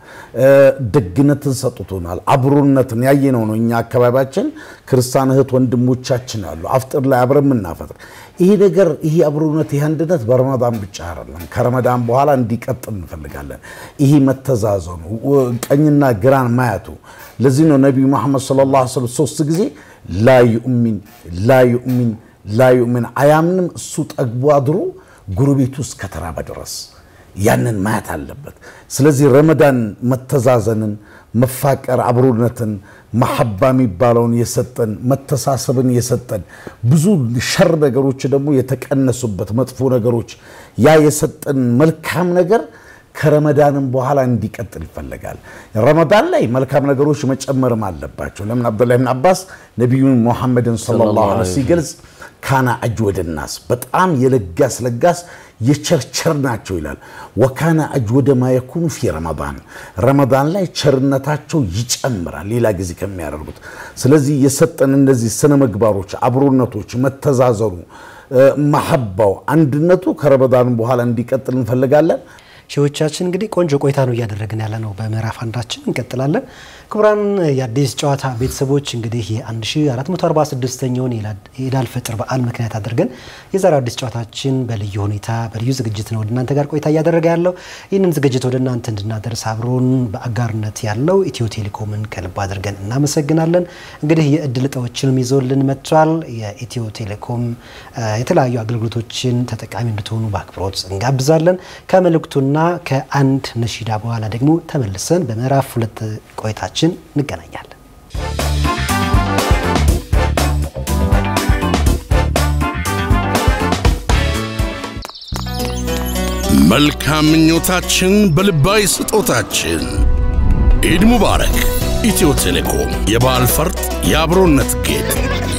S7: ደግነትን ሰጥቶናል አብሮነትን ያየነው ነው እኛ አካባቢያችን ክርስቲያን እህት ወንድሞቻችን አሉ አፍጥር ላይ አብረን ምናፈጥር ይሄ ነገር ይሄ አብሮነት ይሄ አንድነት በረመዳን ብቻ አይደለም ከረመዳን በኋላ እንዲቀጥል እንፈልጋለን ይሄ መተዛዘኑ ቀኝና ግራን ማያቱ ለዚህ ነው ነብዩ መሐመድ ሰለላሁ ዐለይሂ ወሰለም ሶስት ጊዜ ላ ዩእሚን አያምንም እሱ ጠግቦ አድሮ ጉርቤቱ እስከ ተራበ ድረስ ያንን ማያት አለበት ስለዚህ ረመዳን መተዛዘንን መፋቀር አብሮነትን መሐባ የሚባለውን የሰጠን መተሳሰብን የሰጠን ብዙ ሸር ነገሮች ደግሞ የተቀነሱበት መጥፎ ነገሮች ያ የሰጠን መልካም ነገር ከረመዳንም በኋላ እንዲቀጥል ይፈልጋል ረመዳን ላይ መልካም ነገሮች መጨመርም አለባቸው ለምን አብዱላህ ኢብኑ አባስ ነብዩ መሐመድን ሰለላሁ ዐለይሂ ወሰለም ሲገልጽ ካና አጅወደ الناس በጣም ለጋስ የቸርቸር ናቸው ይላል ወካና አጅወደ ما يكون في ረመዳን ላይ ቸርነታቸው ይጨምራል ሌላ ጊዜ ከሚያደርጉት ስለዚህ የሰጠን እነዚህ ስነ ምግባሮች አብሮነቶች መተዛዘሩ መሐባው አንድነቱ ከረመዳን በኋላ እንዲቀጥል እንፈልጋለን
S4: ሺዎቻችን እንግዲህ ቆንጆ ቆይታ ነው ያደረግን ያለ ነው በመራፍ አንዳችን እንቀጥላለን ክብራን የአዲስ ጨዋታ ቤተሰቦች እንግዲህ የ1446ኛውን የኢዳል ፈጥር በዓል ምክንያት አድርገን የዛሬው አዲስ ጨዋታችን በልዩ ሁኔታ በልዩ ዝግጅት ነው እናንተ ጋር ቆይታ ያደረገ ያለው ይህንን ዝግጅት ወደ እናንተ እንድናደርስ አብሮን በአጋርነት ያለው ኢትዮ ቴሌኮምን ከልብ አድርገን እናመሰግናለን እንግዲህ የእድል ዕጣዎችንም ይዞልን መጥቷል የኢትዮ ቴሌኮም የተለያዩ አገልግሎቶችን ተጠቃሚ እንድትሆኑ በአክብሮት እንጋብዛለን ከመልእክቱና ከአንድ ነሺዳ በኋላ ደግሞ ተመልሰን በመራፍ 2 ቆይታችን እንገናኛለን
S1: መልካም ምኞታችን በልባይ ስጦታችን ኢድ ሙባረክ ኢትዮ ቴሌኮም የበዓል ፈርጥ የአብሮነት ጌጥ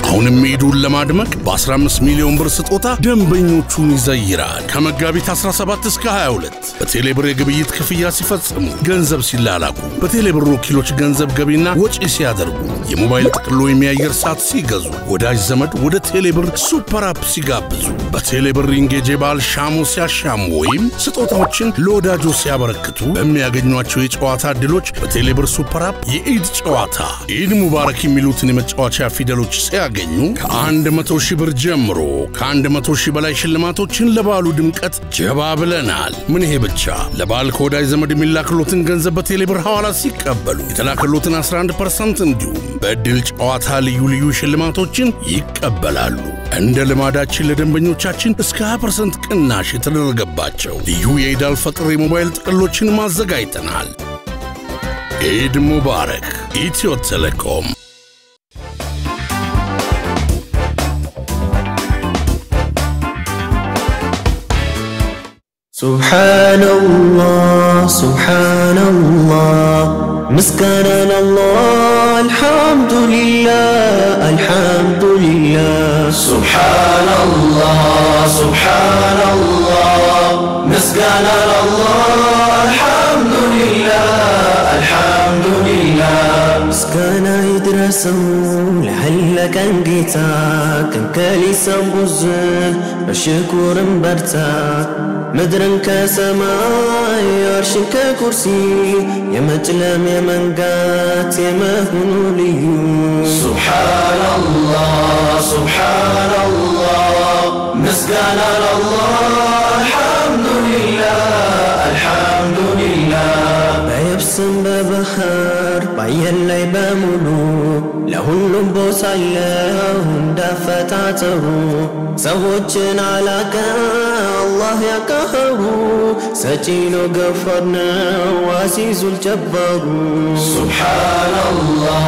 S1: አሁንም ኢዱን ለማድመቅ በ15 ሚሊዮን ብር ስጦታ ደንበኞቹን ይዘይራል ከመጋቢት 17 እስከ 22 በቴሌብር የግብይት ክፍያ ሲፈጽሙ ገንዘብ ሲላላኩ በቴሌብር ወኪሎች ገንዘብ ገቢና ወጪ ሲያደርጉ የሞባይል ጥቅሎ የሚያየር ሰዓት ሲገዙ ወዳጅ ዘመድ ወደ ቴሌብር ሱፐር አፕ ሲጋብዙ በቴሌብር ኢንጌጅ የበዓል ሻሙ ሲያሻሙ ወይም ስጦታዎችን ለወዳጆ ሲያበረክቱ በሚያገኟቸው የጨዋታ ዕድሎች በቴሌብር ሱፐር አፕ የኢድ ጨዋታ ኢድ ሙባረክ የሚሉትን የመጫወቻ ፊደሎች ሲያገኙ ከ100 ሺህ ብር ጀምሮ ከ100 ሺህ በላይ ሽልማቶችን ለበዓሉ ድምቀት ጀባ ብለናል ምን ይሄ ብቻ ለበዓል ከወዳጅ ዘመድ የሚላክሎትን ገንዘብ በቴሌብር ሐዋላ ሲቀበሉ የተላከሎትን 11% እንዲሁም በእድል ጨዋታ ልዩ ሽልማቶችን ይቀበላሉ እንደ ልማዳችን ለደንበኞቻችን እስከ 20% ቅናሽ የተደረገባቸው ልዩ የኢድ አልፈጥር የሞባይል ጥቅሎችን ማዘጋጅተናል ኢድ ሙባረክ ኢትዮ ቴሌኮም
S3: Subhanallah, Subhanallah, مسكنا الله الحمدلله الحمدلله Subhanallah, Subhanallah, مسكنا الله الحمدلله الحمدلله مسكنا يدرسوا لحلك انقيتاك انكالي سنبوزن بشكور مبرتاك مدرن كسماء يرشن ككرسي يا مجلم يا منقات يا مهون ليو سبحان الله سبحان الله مسكنا الله الحمد لله الحمد لله بيبس
S8: በየብስም በባህር ባየላይ በሙሉ ለሁሉም ቦታለው እንዳፈጣጠሩ ሰዎችን አላቀ አላህ ያቀኸሩ ሰጪኖ ገፈርነው አዚዙል ጀባሩ ሱብሃንአላህ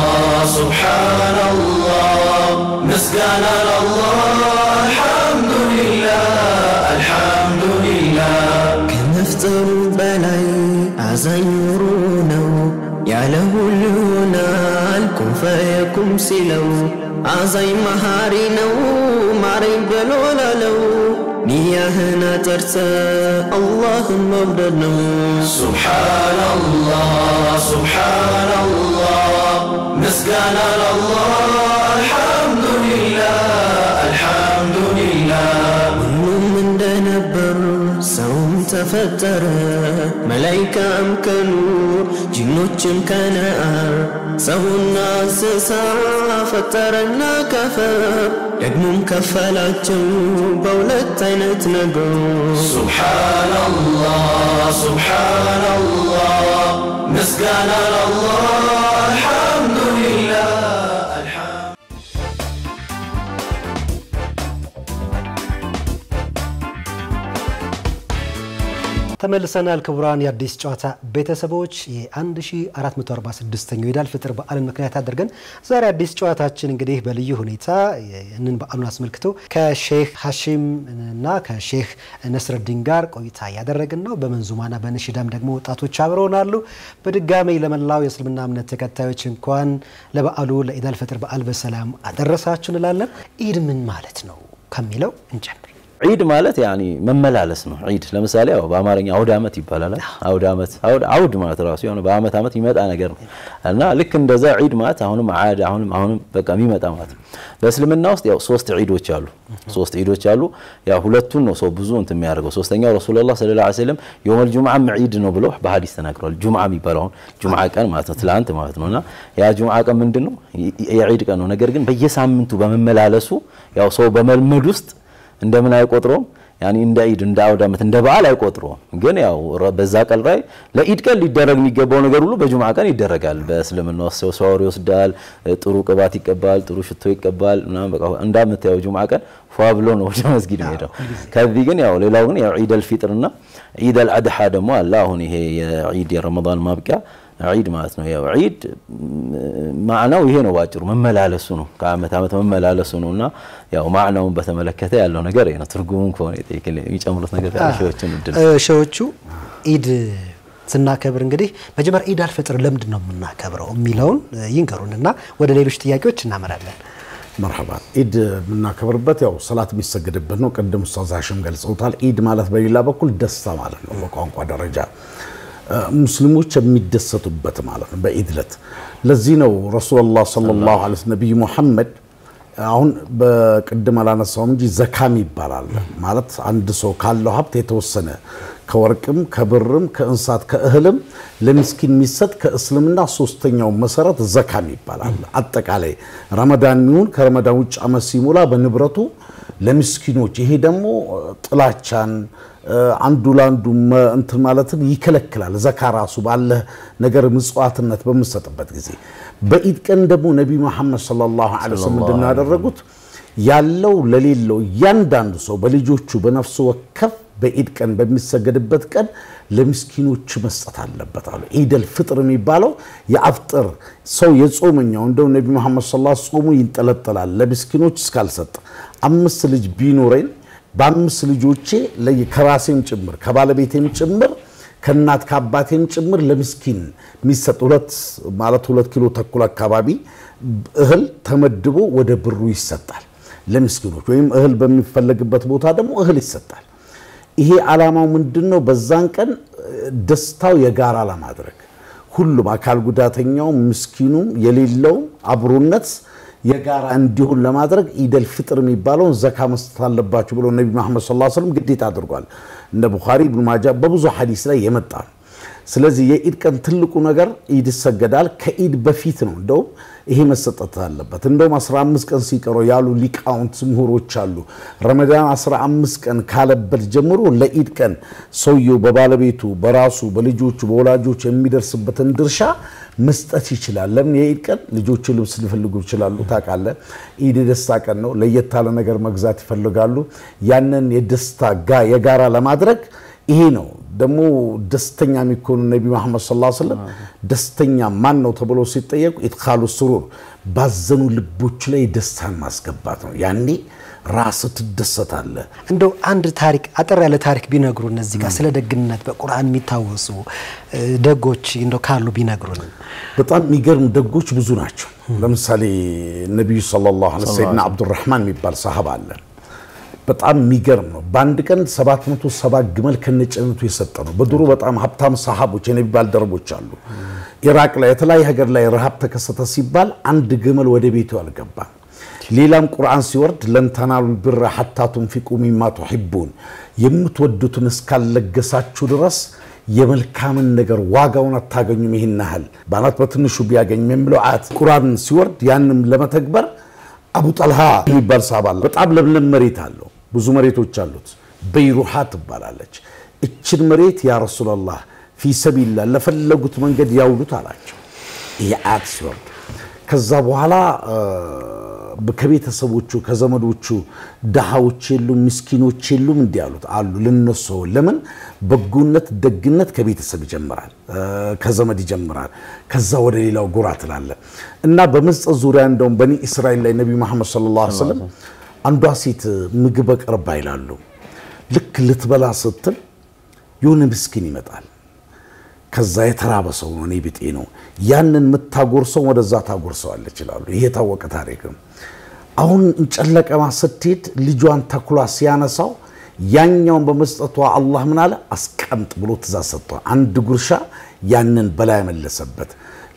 S8: ሱብሃንአላህ ምስጋና ለአላህ አልሐምዱሊላህ አልሐምዱሊላህ ከመፍጠሩ በላይ አዛኙሩ ነው ያለ ሁሉ ይሆናል ኩን ፈየኩን ሲለው አዛኝ መሃሪ ነው ማረኝ ብሎ ላለው ኒያህን አጠርተ አላህን መውደድ ነው ሱብሃንአላህ ሱብሃንአላህ ምስጋና ለአላህ አልሐምዱሊላህ አልሐምዱሊላህ ሁሉም እንደነበር ሰውም ተፈጠረ መላኢካም ከኑር ጂኖችም ከነአር ሰውና እንስሳ ፈጠረና ከፈር ደግሞም ከፈላቸው በሁለት አይነት ነገር ሱብሃንአላህ ሱብሃንአላህ ምስጋና ለአላህ አልሐምዱሊላህ
S4: ተመልሰናል ክቡራን የአዲስ ጨዋታ ቤተሰቦች የ1446ኛው ኢድ አልፍጥር በዓልን ምክንያት አድርገን ዛሬ አዲስ ጨዋታችን እንግዲህ በልዩ ሁኔታ እንን በዓሉን አስመልክቶ ከሼህ ሐሺም እና ከሼህ ነስረዲን ጋር ቆይታ ያደረግን ነው በመንዙማና በነሽዳም ደግሞ ወጣቶች አብረውናሉ በድጋሚ ለመላው የእስልምና እምነት ተከታዮች እንኳን ለበዓሉ ለኢድ አልፍጥር በዓል በሰላም አደረሳችሁ እንላለን ኢድ ምን ማለት ነው ከሚለው እንጀምር
S6: عيد مالت يعني مملالس ነው عيد ለምሳሌ ያው በአማርኛ አውድ አመት ይባላል አውድ አመት አውድ ማለት ራሱ ያው በአመት አመት ይመጣ ነገር ነው እና ልክ እንደዛ عيد ማለት አሁንም عاد አሁንም በቃ የሚመጣ ማለት በእስልምና ውስጥ ያው ሶስት ዒዶች አሉ ያው ሁለቱን ነው ሰው ብዙ እንት የሚያደርገው ሶስተኛው ረሱላህ ሰለላሁ ዐለይሂ ወሰለም የውመል ጁምዓ ዒድ ነው ብለው በሐዲስ ተናግረዋል ጁምዓ የሚባለው ጁምዓ ቀን ማለት ነው ትላንት ማለት ነውና ያ ጁምዓ ቀን ምንድነው የዒድ ቀን ነው ነገር ግን በየሳምንቱ በመመላለሱ ያው ሰው በመልመድ ውስጥ እንደምን አይቆጥሮም يعني እንደ ዒድ እንደ አውድ አመት እንደ በዓል አይቆጥሮም ግን ያው በዛ ቀን ላይ ለዒድ ቀን ሊደረግ የሚገባው ነገር ሁሉ በጁምዓ ቀን ይደረጋል በእስልምና ሰው ሻወር ይወስዳል ጥሩ ቅባት ይቀባል ጥሩ ሽቶ ይቀባል እና በቃ እንዳመታው ጁምዓ ቀን ፏብሎ ነው ወደ መስጊድ ሄደው ከዚህ ግን ያው ሌላው ግን ያው ዒድ አልፊጥርና ዒድ አልአድሃ ደግሞ አለ አሁን ይሄ የዒድ የረመዳን ማብቂያ عيد معناته يا عيد معناه ይሄ ነው ባጭሩ መመላለሱ ነው ከአመት አመት መመላለሱ ነውና ያው ማዕናውን በተመለከተ ያለው ነገር ይሄ ነው ትርጉሙን ከሆነ ይጨምሩት ነገር ያለሽዎችን እንድል
S4: ሸዎቹ ኢድ ስናከብር እንግዲህ መጀመሪያ ኢድ አልፈጥር ለምንድን ነው የምናከብረው የሚለውን ይንገሩንና ወደ ሌሎች ጥያቄዎች እናመራለን
S7: مرحبا ኢድ የምናከብርበት ያው ሰላት የሚሰገድበት ነው ቀደም ኡስታዝ ሐሺም ገልጸውታል ኢድ ማለት በሌላ በኩል ደስታ ማለት ነው በቋንቋ ደረጃ ሙስሊሞች የሚደሰቱበት ማለት ነው በኢድለት ለዚህ ነው ረሱላህ ሰለላሁ ዐለይሂ ወሰለም ነብዩ መሐመድ አሁን በቅድም አላነሳውም እንጂ ዘካም ይባላል ማለት አንድ ሰው ካለው ሀብት የተወሰነ ከወርቅም ከብርም ከእንሳት ከእህልም ለምስኪን የሚሰጥ ከእስልምና ሶስተኛው መሰረት ዘካም ይባላል አጠቃላይ ረመዳን ይሁን ከረመዳን ውጭ አመት ሲሞላ በንብረቱ ለምስኪኖች ይሄ ደግሞ ጥላቻን አንዱ ላንዱ እንትን ማለትን ይከለክላል ዘካ ራሱ ባለ ነገር ምጽዋትነት በመሰጠበት ጊዜ በኢድ ቀን ደግሞ ነብዩ መሐመድ ሰለላሁ ዐለይሂ ወሰለም እንደናደረጉት ያለው ለሌለው ያንዳንዱ ሰው በልጆቹ በነፍሱ ወከፍ በኢድ ቀን በሚሰገድበት ቀን ለምስኪኖች መስጠት አለበት አሉ ኢድ አልፍጥር የሚባለው የአፍጥር ሰው የጾመኛው እንደው ነብዩ መሐመድ ሰለላሁ ዐለይሂ ወሰለም ይንጠለጠላል ለምስኪኖች እስካልሰጠ አምስት ልጅ ቢኖረን በአምስት ልጆቼ ለከራሴም ጭምር ከባለቤቴም ጭምር ከናት ከአባቴም ጭምር ለምስኪን የሚሰጥ ሁለት ኪሎ ተኩል አካባቢ እህል ተመድቦ ወደ ብሩ ይሰጣል ለምስኪኖች ወይም እህል በሚፈልግበት ቦታ ደግሞ እህል ይሰጣል ይሄ ዓላማው ምንድነው በዛን ቀን ደስታው የጋራ ለማድረግ ሁሉም አካል ጉዳተኛው ምስኪኑም የሌለው አብሮነት የጋራ እንዲሁን ለማድረግ ኢድ አልፍጥር የሚባለው ዘካ መስጠት አለባችሁ ብሎ ነብዩ መሐመድ ሰለላሁ ዐለይሂ ወሰለም ግዴታ አድርጓል እንደ ቡኻሪ ኢብኑ ማጃህ በብዙ ሐዲስ ላይ የመጣ ስለዚህ የኢድ ቀን ትልቁ ነገር ኢድ ይሰገዳል ከኢድ በፊት ነው እንደውም ይሄ መሰጠት አለበት እንደውም 15 ቀን ሲቀረው ያሉ ሊቃውንት ምሁሮች አሉ ረመዳን 15 ቀን ካለበት ጀምሮ ለኢድ ቀን ሰውየው በባለቤቱ በራሱ በልጆቹ በወላጆቹ የሚደርስበትን ድርሻ መስጠት ይችላል ለምን የኢድ ቀን ልጆቹ ልብስ ሊፈልጉ ይችላሉ ታቃለ ኢድ ደስታ ቀን ነው ለየት ያለ ነገር መግዛት ይፈልጋሉ ያንን የደስታ የጋራ ለማድረግ ይሄ ነው ደሞ ደስተኛ የሚኮኑ ነብዩ መሐመድ ሰለላሁ ዐለይሂ ወሰለም ደስተኛ ማን ነው ተብሎ ሲጠየቁ ኢድኻሉ ሱሩር ባዘኑ ልቦች ላይ ደስታን ማስገባት ነው ያኔ ራስ ትደሰታለ
S4: እንደው አንድ ታሪክ አጠር ያለ ታሪክ ቢነግሩን እዚህ ጋር ስለ ደግነት በቁርአን የሚታወሱ ደጎች እንደው ካሉ ቢነግሩን
S7: በጣም የሚገርም ደጎች ብዙ ናቸው ለምሳሌ ነብዩ ሰለላሁ ዐለይሂ ወሰለም አብዱራህማን የሚባል ሰሃባ አለ በጣም የሚገርም ነው በአንድ ቀን 770 ግመል ከነጨነቱ የሰጠ ነው በድሮ በጣም ሀብታም ሰሃቦች የነብዩ ባልደረቦች አሉ ኢራቅ ላይ የተለያየ ሀገር ላይ ረሃብ ተከሰተ ሲባል አንድ ግመል ወደ ቤቱ አልገባም ሌላም ቁርአን ሲወርድ ለን ተናሉ البر حتى تنفقوا مما تحبون የምትወዱትን እስካለገሳችሁ ድረስ የመልካምን ነገር ዋጋውን አታገኙም ይሄናል ባናት በትንሹ ቢያገኝ የሚለው አት ቁርአን ሲወርድ ያንንም ለመተግበር አቡ ጠልሃ የሚባል ሰሃባ በጣም ለምለም መሬት አለው ብዙ መሬቶች አሉት በይሩሃት ይባላለች እችን መሬት ያ ረሱላህ في سبيل الله ለፈለጉት መንገድ ያውሉት አላቸው ያአት ሲወርድ ከዛ በኋላ በከቤተሰቦቹ ከዘመዶቹ ደሃዎች የሉም ምስኪኖች የሉም እንዲያሉት አሉ ለነሱ ለምን በጉነት ደግነት ከቤተሰብ ይጀምራል ከዘመድ ይጀምራል ከዛ ወደ ሌላው ጎራ ትላለ እና በመስጠት ዙሪያ እንደውም በኒ እስራኤል ላይ ነብዩ መሐመድ ሰለላሁ ዐለይሂ ወሰለም አንዷ ሴት ምግብ ቀርባ ይላሉ ልክ ልትበላ ስትል የሆነ ምስኪን ይመጣል ከዛ የተራበሰው ነው ነብጤ ነው ያንን መታጎርሰው ወደዛ ታጎርሰዋለች ይላሉ ይሄ ታወቀ ታሪክ ነው አሁን እንጨለቀማ ስትሄድ ልጇን ተኩላ ሲያነሳው ያኛውን በመስጠቷ አላህ ምን አለ አስቀምጥ ብሎ ትእዛዝ ሰጥቷል አንድ ጉርሻ ያንን በላይ መለሰበት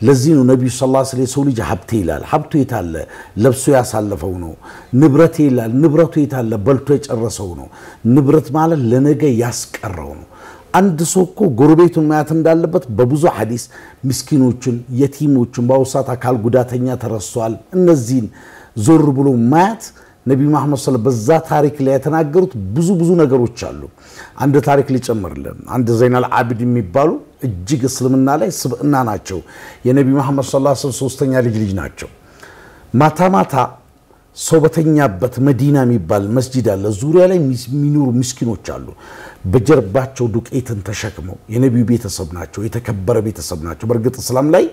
S7: ለዚህ ነው ነብዩ ሰለላሁ ዐለይሂ ወሰለም ሰው ልጅ ሀብቴ ይላል ሀብቱ የታለ ለብሶ ያሳለፈው ነው ንብረቴ ይላል ንብረቱ የታለ በልቶ የጨረሰው ነው ንብረት ማለት ለነገ ያስቀረው ነው አንድ ሶኮ ጎረቤቱን ማያት እንዳለበት በብዙ ሐዲስ ምስኪኖችን የቲሞችን ባውሳት አካል ጉዳተኛ ተረሷል እነዚህን ዞር ብሎ ማያት ነብዩ መሐመድ ሰለላሁ በዛ ታሪክ ላይ የተናገሩት ብዙ ነገሮች አሉ አንድ ታሪክ ሊጨምርልን አንድ ዘይናል አብዲ የሚባሉ እጅግ እስልምና ላይ ስብዕና ናቸው የነብዩ መሐመድ ሰለላሁ ዐለይሂ ወሰለም ሶስተኛ ልጅ ናቸው ማታ ሶበተኛበት መዲና የሚባል መስጂድ አለ ዙሪያ ላይ ሚኖሩ ምስኪኖች አሉ በጀርባቸው ዱቄትን ተሸክመው የነብዩ ቤተሰብ ናቸው የተከበረ ቤተሰብ ናቸው በርግጥ እስላም ላይ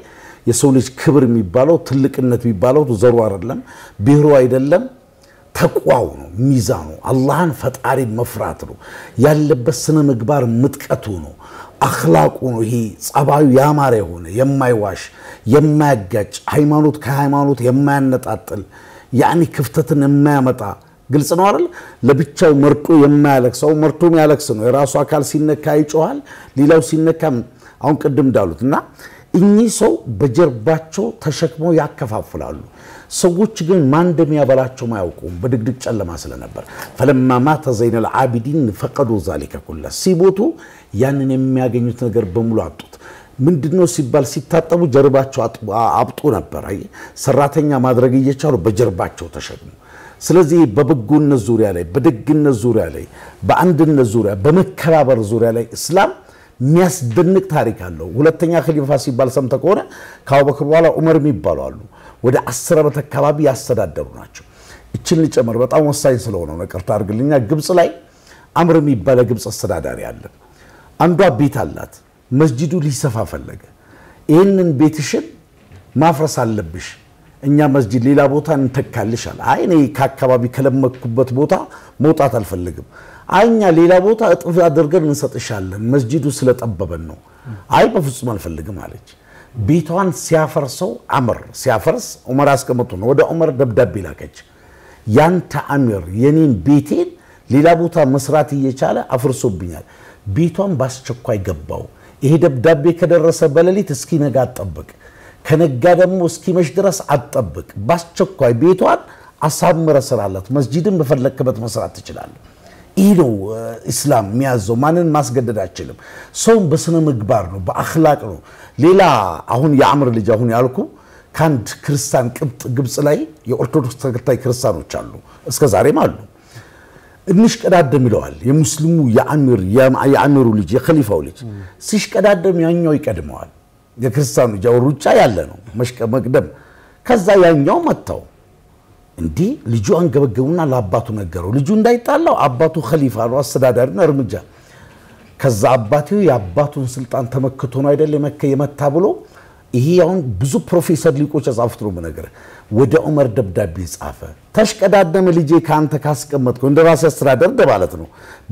S7: የሰው ልጅ ክብር የሚባለው ትልቅነት የሚባለው ዘሩ አይደለም ብሔሩ አይደለም ተቋው ነው ሚዛኑ አላህን ፈጣሪ መፍራት ነው ያለበት ስነ ምግባር ምጥቀቱ ነው አኽላቁ ነው ይሄ ጸባዩ ያማረ ሆነ የማይዋሽ የማያጋጭ ሃይማኖት ከሃይማኖት የማያነጣጥል ያኒ ክፍተትን የማያመጣ ግልጽ ነው አይደል ለብቻው መርጦ የማያለክሰው መርጦም ያለክስ ነው የራሱ አካል ሲነካ ይጮሃል ሌላው ሲነካ አሁን ቀደም ዳሉትና እኚህ ሰው በጀርባቸው ተሸክመው ያከፋፍላሉ ሰዎች ግን ማን እንደሚያበላቸው ማያውቁም በድግድግ ጨለማ ስለነበር فلما مات زين العابدين فقدوا ذلك كله ሲቦቱ ያንን የሚያገኙት ነገር በሙሉ አጡት ምንድነው ሲባል ሲታጠቡ ጀርባቸው አብጡ ነበር አይ ሰራተኛ ማድረግ እየቻሉ በጀርባቸው ተሸክሙ ስለዚህ በበጎነት ዙሪያ ላይ በደግነት ዙሪያ ላይ በአንድነት ዙሪያ በመከባበር ዙሪያ ላይ እስላም የሚያስደንቅ ታሪክ አለው ሁለተኛ ኸሊፋ ሲባል ሰምተ ከሆነ ከአቡበክር በኋላ ዑመር የሚባሉ አሉ ወደ 10 ዓመት አካባቢ ያስተዳደሩ ናቸው እቺን ሊጨመር በጣም ወሳኝ ስለሆነ ነው ቀርታ አርግልኛ ግብጽ ላይ አምር የሚባል ግብጽ አስተዳዳሪ አለ አንዷ ቤት አላት መስጂዱ ሊሰፋ ፈለገ ይሄንን ቤትሽን ማፍረስ አለብሽ እኛ መስጂድ ሌላ ቦታ እንተካልሻል አይ እኔ ከአካባቢ ከለመኩበት ቦታ መውጣት አልፈልግም አይኛ ሌላ ቦታ እጥፍ አድርገን እንሰጥሻለን መስጂዱ ስለጠበበን ነው አይ በፍጹም አልፈልግም አለች ቤቷን ሲያፈርሰው አምር ሲያፈርስ ዑመር አስቀመጡ ነው ወደ ዑመር ደብዳቤ ላከች ያንተ አሚር የኔን ቤቴን ሌላ ቦታ መስራት እየቻለ አፍርሶብኛል ቤቷን ባስቸኳይ ገባው ይሄ ደብዳቤ ከደረሰ በለሊት እስኪ ነጋ አጠብቅ ከነጋ ደግሞ እስኪመሽ ድረስ አጠብቅ ባስቸኳይ ቤቷን አሳምረ ስራላት መስጂድን በፈለከበት መስራት ትችላለህ ይሄ ነው እስላም የሚያዘው ማንን ማስገደድ አይችልም ሰው በስነ ምግባር ነው በአኽላቅ ነው ሌላ አሁን የአምር ልጅ አሁን ያልኩ ካንድ ክርስቲያን ግብጽ ላይ የኦርቶዶክስ ተከታይ ክርስቲያኖች አሉ እስከ ዛሬም አሉ እንሽ ቀዳደም ይለዋል የሙስሊሙ የአሚሩ ልጅ የኸሊፋው ልጅ ሲሽ ቀዳደም ያኛው ይቀድመዋል የክርስቲያኑ ጃው ሩጫ ያለ ነው መቅደም ከዛ ያኛው መጣው እንዴ ልጁ አንገበገቡና ለአባቱ ነገረው ልጁ እንዳይጣላው አባቱ ኸሊፋ ነው አስተዳዳሪ ነው እርምጃ ከዛ አባቴው የአባቱን ስልጣን ተመክቶ ነው አይደል የመታ ብሎ ይሄ አሁን ብዙ ፕሮፌሰር ሊቆች ጻፉት ነው ነገር ወደ ዑመር ደብዳቤ ጻፈ ተሽቀዳደም ልጄ ካንተ ካስቀመጥከው እንደራስ አስተዳደር ማለት ነው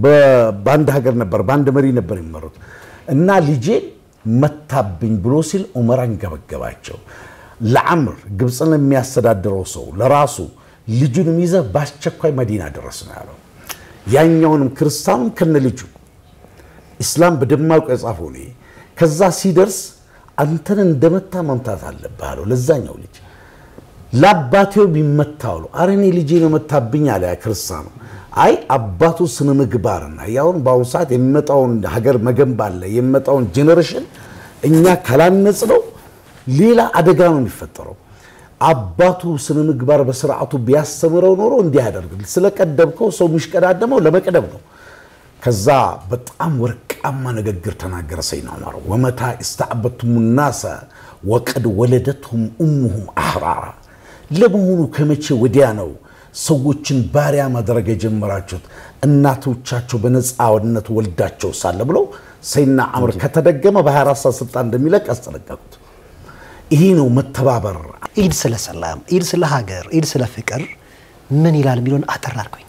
S7: በባንድ ሀገር ነበር ባንድ መሪ ነበር ይመሩት እና ልጄ መታብኝ ብሎ ሲል ዑመር አንገበገባቸው ለአምር ግብጽን የሚያስተዳድረው ሰው ለራሱ ልጁን ይዘ ባስቸኳይ መዲና ድረስ ነው ያለው ያኛውንም ክርስቲያኑም ከነ ልጁ እስላም በደማቁ የጻፈው ነው ከዛ ሲደርስ አንተን እንደመታ መምታት አለብህ አለው ለዛኛው ልጅ ለአባቴው ቢመታው አረኔ ልጄ ነው መታብኝ አለ ያ ክርስቲያኑ አይ አባቱ ስነ ምግባርና ያውን ባውሳት የሚመጣውን ሀገር መገንባለ የሚመጣውን ጄነሬሽን እኛ ካላነጽ ነው ሌላ አደጋ ነው የሚፈጠረው አባቱ ስነ ምግባር በስርዓቱ ቢያስተምረው ኖሮ እንዲህ ያደርጋል ስለቀደብከው ሰው ምሽቀዳደመው ለመቀደም ነው ከዛ በጣም ወርቃማ ንግግር ተናገረ ሰይና ዑመር ወመታ استعبتم الناس وقد ولدتهم امهم احرارا ለበሁኑ ከመቼ ወዲያ ነው ሰዎችን ባሪያ ማድረግ ጀመራችሁት እናቶቻቸው በነጻነት ወልዳቸው ሳለ ብሎ ሰይና ዑመር ከተደገመ በ24 ሰዓት ስልጣን እንደሚለቅ አስጠነቀቁት ይሄ ነው መተባበር
S4: ኢድ ስለ ሰላም ኢድ ስለ ሀገር ኢድ ስለ ፍቅር ምን ይላል ሚሉን አጠራርኩኝ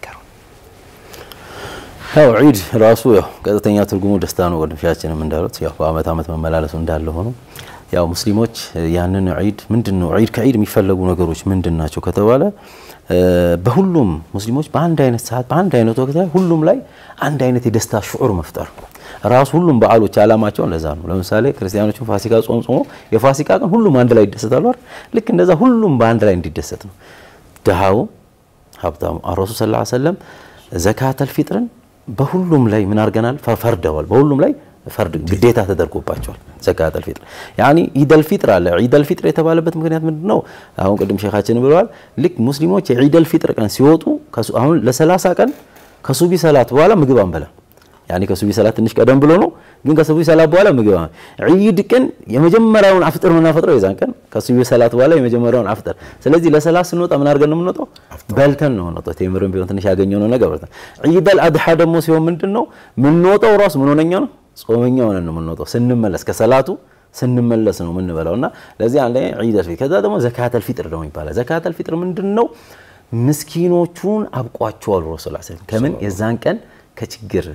S6: ያው ዒድ ራሱ ያው ቀጥተኛ ትርጉሙ ደስታ ነው ወድምሻችንም እንዳሉት ያው በአመት አመት መመላለሱ እንዳለ ሆኖ ያው ሙስሊሞች ያንን ዒድ ምንድነው ዒድ ከዒድ የሚፈልጉ ነገሮች ምንድናቸው ከተባለ በሁሉም ሙስሊሞች በአንድ አይነት ሰዓት በአንድ አይነት ወቅት ላይ ሁሉም ላይ አንድ አይነት የደስታ ሽዑር መፍጠር ራሱ ሁሉም በዓሎች አላማቸው ለዛ ነው ለምሳሌ ክርስቲያኖቹ ፋሲካ ጾም የፋሲካ ቀን ሁሉም አንድ ላይ ይደሰታሉ ልክ እንደዛ ሁሉም በአንድ ላይ እንዲደሰት ነው ደሃው ሀብታሙ ረሱል ሰለላሁ ዐለይሂ ወሰለም ዘካተል ፊጥርን በሁሉም ላይ ምን አርገናል ፈርደዋል በሁሉም ላይ ፈርድ ግዴታ ተደርጎባቸዋል ዘካተል ፊጥር ያኒ ኢደል ፊጥር አለ ኢደል ፊጥር የተባለበት ምክንያት ምንድነው አሁን ቅድም ሼኻችን ብለዋል ልክ ሙስሊሞች የኢደል ፊጥር ቀን ሲወጡ አሁን ለ30 ቀን ከሱቢ ሰላት በኋላ ምግብ አንበላ ያኒ ከሱቢ ሰላት ትንሽ ቀደም ብሎ ነው ግን ከሱቢ ሰላት በኋላ ምግብ ዒድ ቀን የመጀመሪያውን አፍጥር ነው እናፈጥረው የዛን ቀን ከሱቢ ሰላት በኋላ የመጀመሪያውን አፍጥር ስለዚህ ለሰላት ስንወጣ ምን አርገን ነው የምንወጣው በልተን ነው ነው ቴምርም ቢሆን ትንሽ ያገኘው ነው ነገር በልተን ዒድ አልአድሃ ደግሞ ሲሆን ምንድነው ምንወጣው ራስ ምን ሆነኛ ነው ጾመኛ ሆነን ነው የምንወጣው ስንመለስ ከሰላቱ ስንመለስ ነው የምንበላውና ለዚህ አንደ ዒድ አልፊጥር ከዛ ደግሞ ዘካተል ፊጥር ደግሞ ይባላል ዘካተል ፊጥር ምንድነው ምስኪኖቹን አብቋቸዋል ረሱል ሰለላሁ ዐለይሂ ወሰለም ከምን የዛን ቀን ከችግር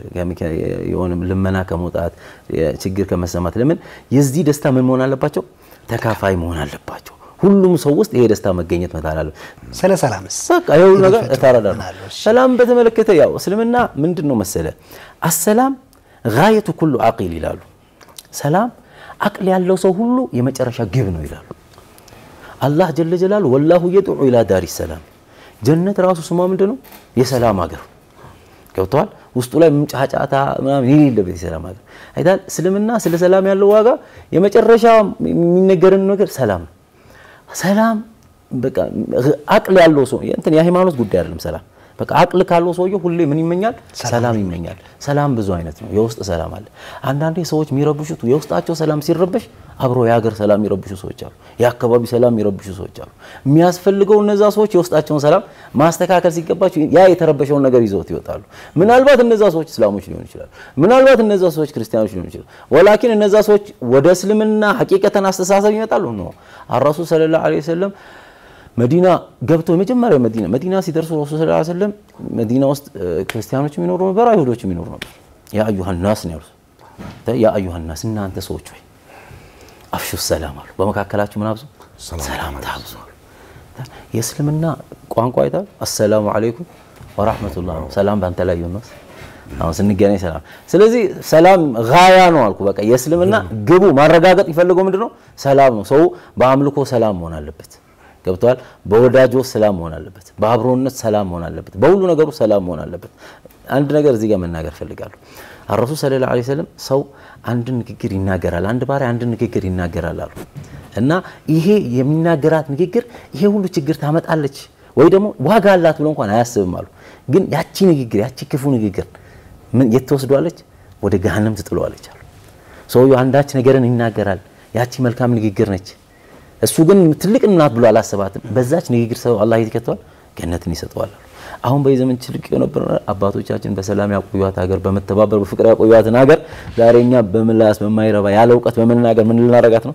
S6: የሆነ ለመና ከመውጣት ችግር ከመሰማት ለምን የዚህ ደስታ ምን መሆን አለባቸው ተካፋይ መሆን አለባቸው ሁሉም ሰው ውስጥ ይሄ ደስታ መገኘት መታላል
S4: ስለ ሰላምስ
S6: በቃ ይሄው ነገር ተራራና ሰላም በተመለከተ ያው እስልምና ምንድነው መሰለ አሰላም ጋየቱ ኩሉ አቂል ይላሉ ሰላም አቅል ያለው ሰው ሁሉ የመጨረሻ ግብ ነው ይላሉ አላህ ጀለ ጀላሉ ወላሁ يدعو الى دار السلام ጀነት ራሱ ስሟ ምንድነው የሰላም ሀገር ገብቷል ውስጡ ላይ ምንጫጫታ ምናምን የሌለበት የሰላም ሀገር አይታል እስልምና ስለ ሰላም ያለው ዋጋ የመጨረሻ የሚነገረን ነገር ሰላም በቃ አቅል ያለው ሰው እንትን የሃይማኖት ጉዳይ አይደለም ሰላም በቃ አቅል ካለው ሰውየው ሁሌ ምን ይመኛል ሰላም ይመኛል ሰላም ብዙ አይነት ነው የውስጥ ሰላም አለ አንዳንዴ ሰዎች የሚረብሹት የውስጣቸው ሰላም ሲረበሽ አብሮ የሀገር ሰላም ይረብሹ ሰዎች አሉ የአካባቢ ሰላም ይረብሹ ሰዎች አሉ የሚያስፈልገው እነዛ ሰዎች የውስጣቸውን ሰላም ማስተካከል ሲገባቸው ያ የተረበሸውን ነገር ይዘውት ይወጣሉ ምናልባት እነዛ ሰዎች እስላሞች ሊሆኑ ይችላሉ ምናልባት እነዛ ሰዎች ክርስቲያኖች ሊሆኑ ይችላሉ ወላኪን እነዛ ሰዎች ወደ እስልምና ሐቂቀተን አስተሳሰብ ይመጣሉ ነው ረሱል ሰለላሁ ዐለይሂ ወሰለም መዲና ገብቶ መጀመሪያ መዲና ሲደርሱ ረሱል ሰለላሁ ዐለይሂ ወሰለም መዲና ውስጥ ክርስቲያኖች የሚኖሩ ነበር አይሁዶች የሚኖሩ ነበር ያ አዩሃ الناس ነው ያ አዩሃ الناس እናንተ ሰዎች ወይ አፍሹ ሰላም አሉ በመካከላችሁ ምን አብዙ ሰላም ታብዙ የእስልምና ቋንቋ አይታል አሰላሙ አለይኩም ወራህመቱላህ ሰላም ባንተ ላይ ይሁን አሁን ስንገናኝ ሰላም ስለዚህ ሰላም ጋያ ነው አልኩ በቃ የእስልምና ግቡ ማረጋገጥ ይፈልገው ምንድነው ሰላም ነው ሰው በአምልኮ ሰላም መሆን አለበት ገብቷል በወዳጆ ሰላም መሆን አለበት በአብሮነት ሰላም መሆን አለበት በሁሉ ነገሩ ሰላም መሆን አለበት አንድ ነገር እዚህ ጋር መናገር ፈልጋለሁ الرسول صلى الله عليه وسلم ሰው አንድ ንግግር ይናገራል አንድ ባሪያ አንድ ንግግር ይናገራል አሉ እና ይሄ የሚናገራት ንግግር ይሄ ሁሉ ችግር ታመጣለች ወይ ደግሞ ዋጋ አላት ብሎ እንኳን አያስብም አሉ ግን ያቺ ንግግር ያቺ ክፉ ንግግር ምን የተወስዷለች ወደ ገሃነም ትጥለዋለች አሉ ሰውየው አንዳች ነገርን ይናገራል ያቺ መልካም ንግግር ነች እሱ ግን ትልቅ እናት ብሎ አላሰባትም በዛች ንግግር ሰው አላህ ይተከተዋል ገነትን ይሰጠዋል አሁን በዘመን ትልቅ የነበረ አባቶቻችን በሰላም ያቆዩት ሀገር በመተባበር በፍቅር ያቆዩትን ሀገር ዛሬኛ በመላስ በማይረባ ያለ ዕውቀት በመናገር ምን ልናረጋት ነው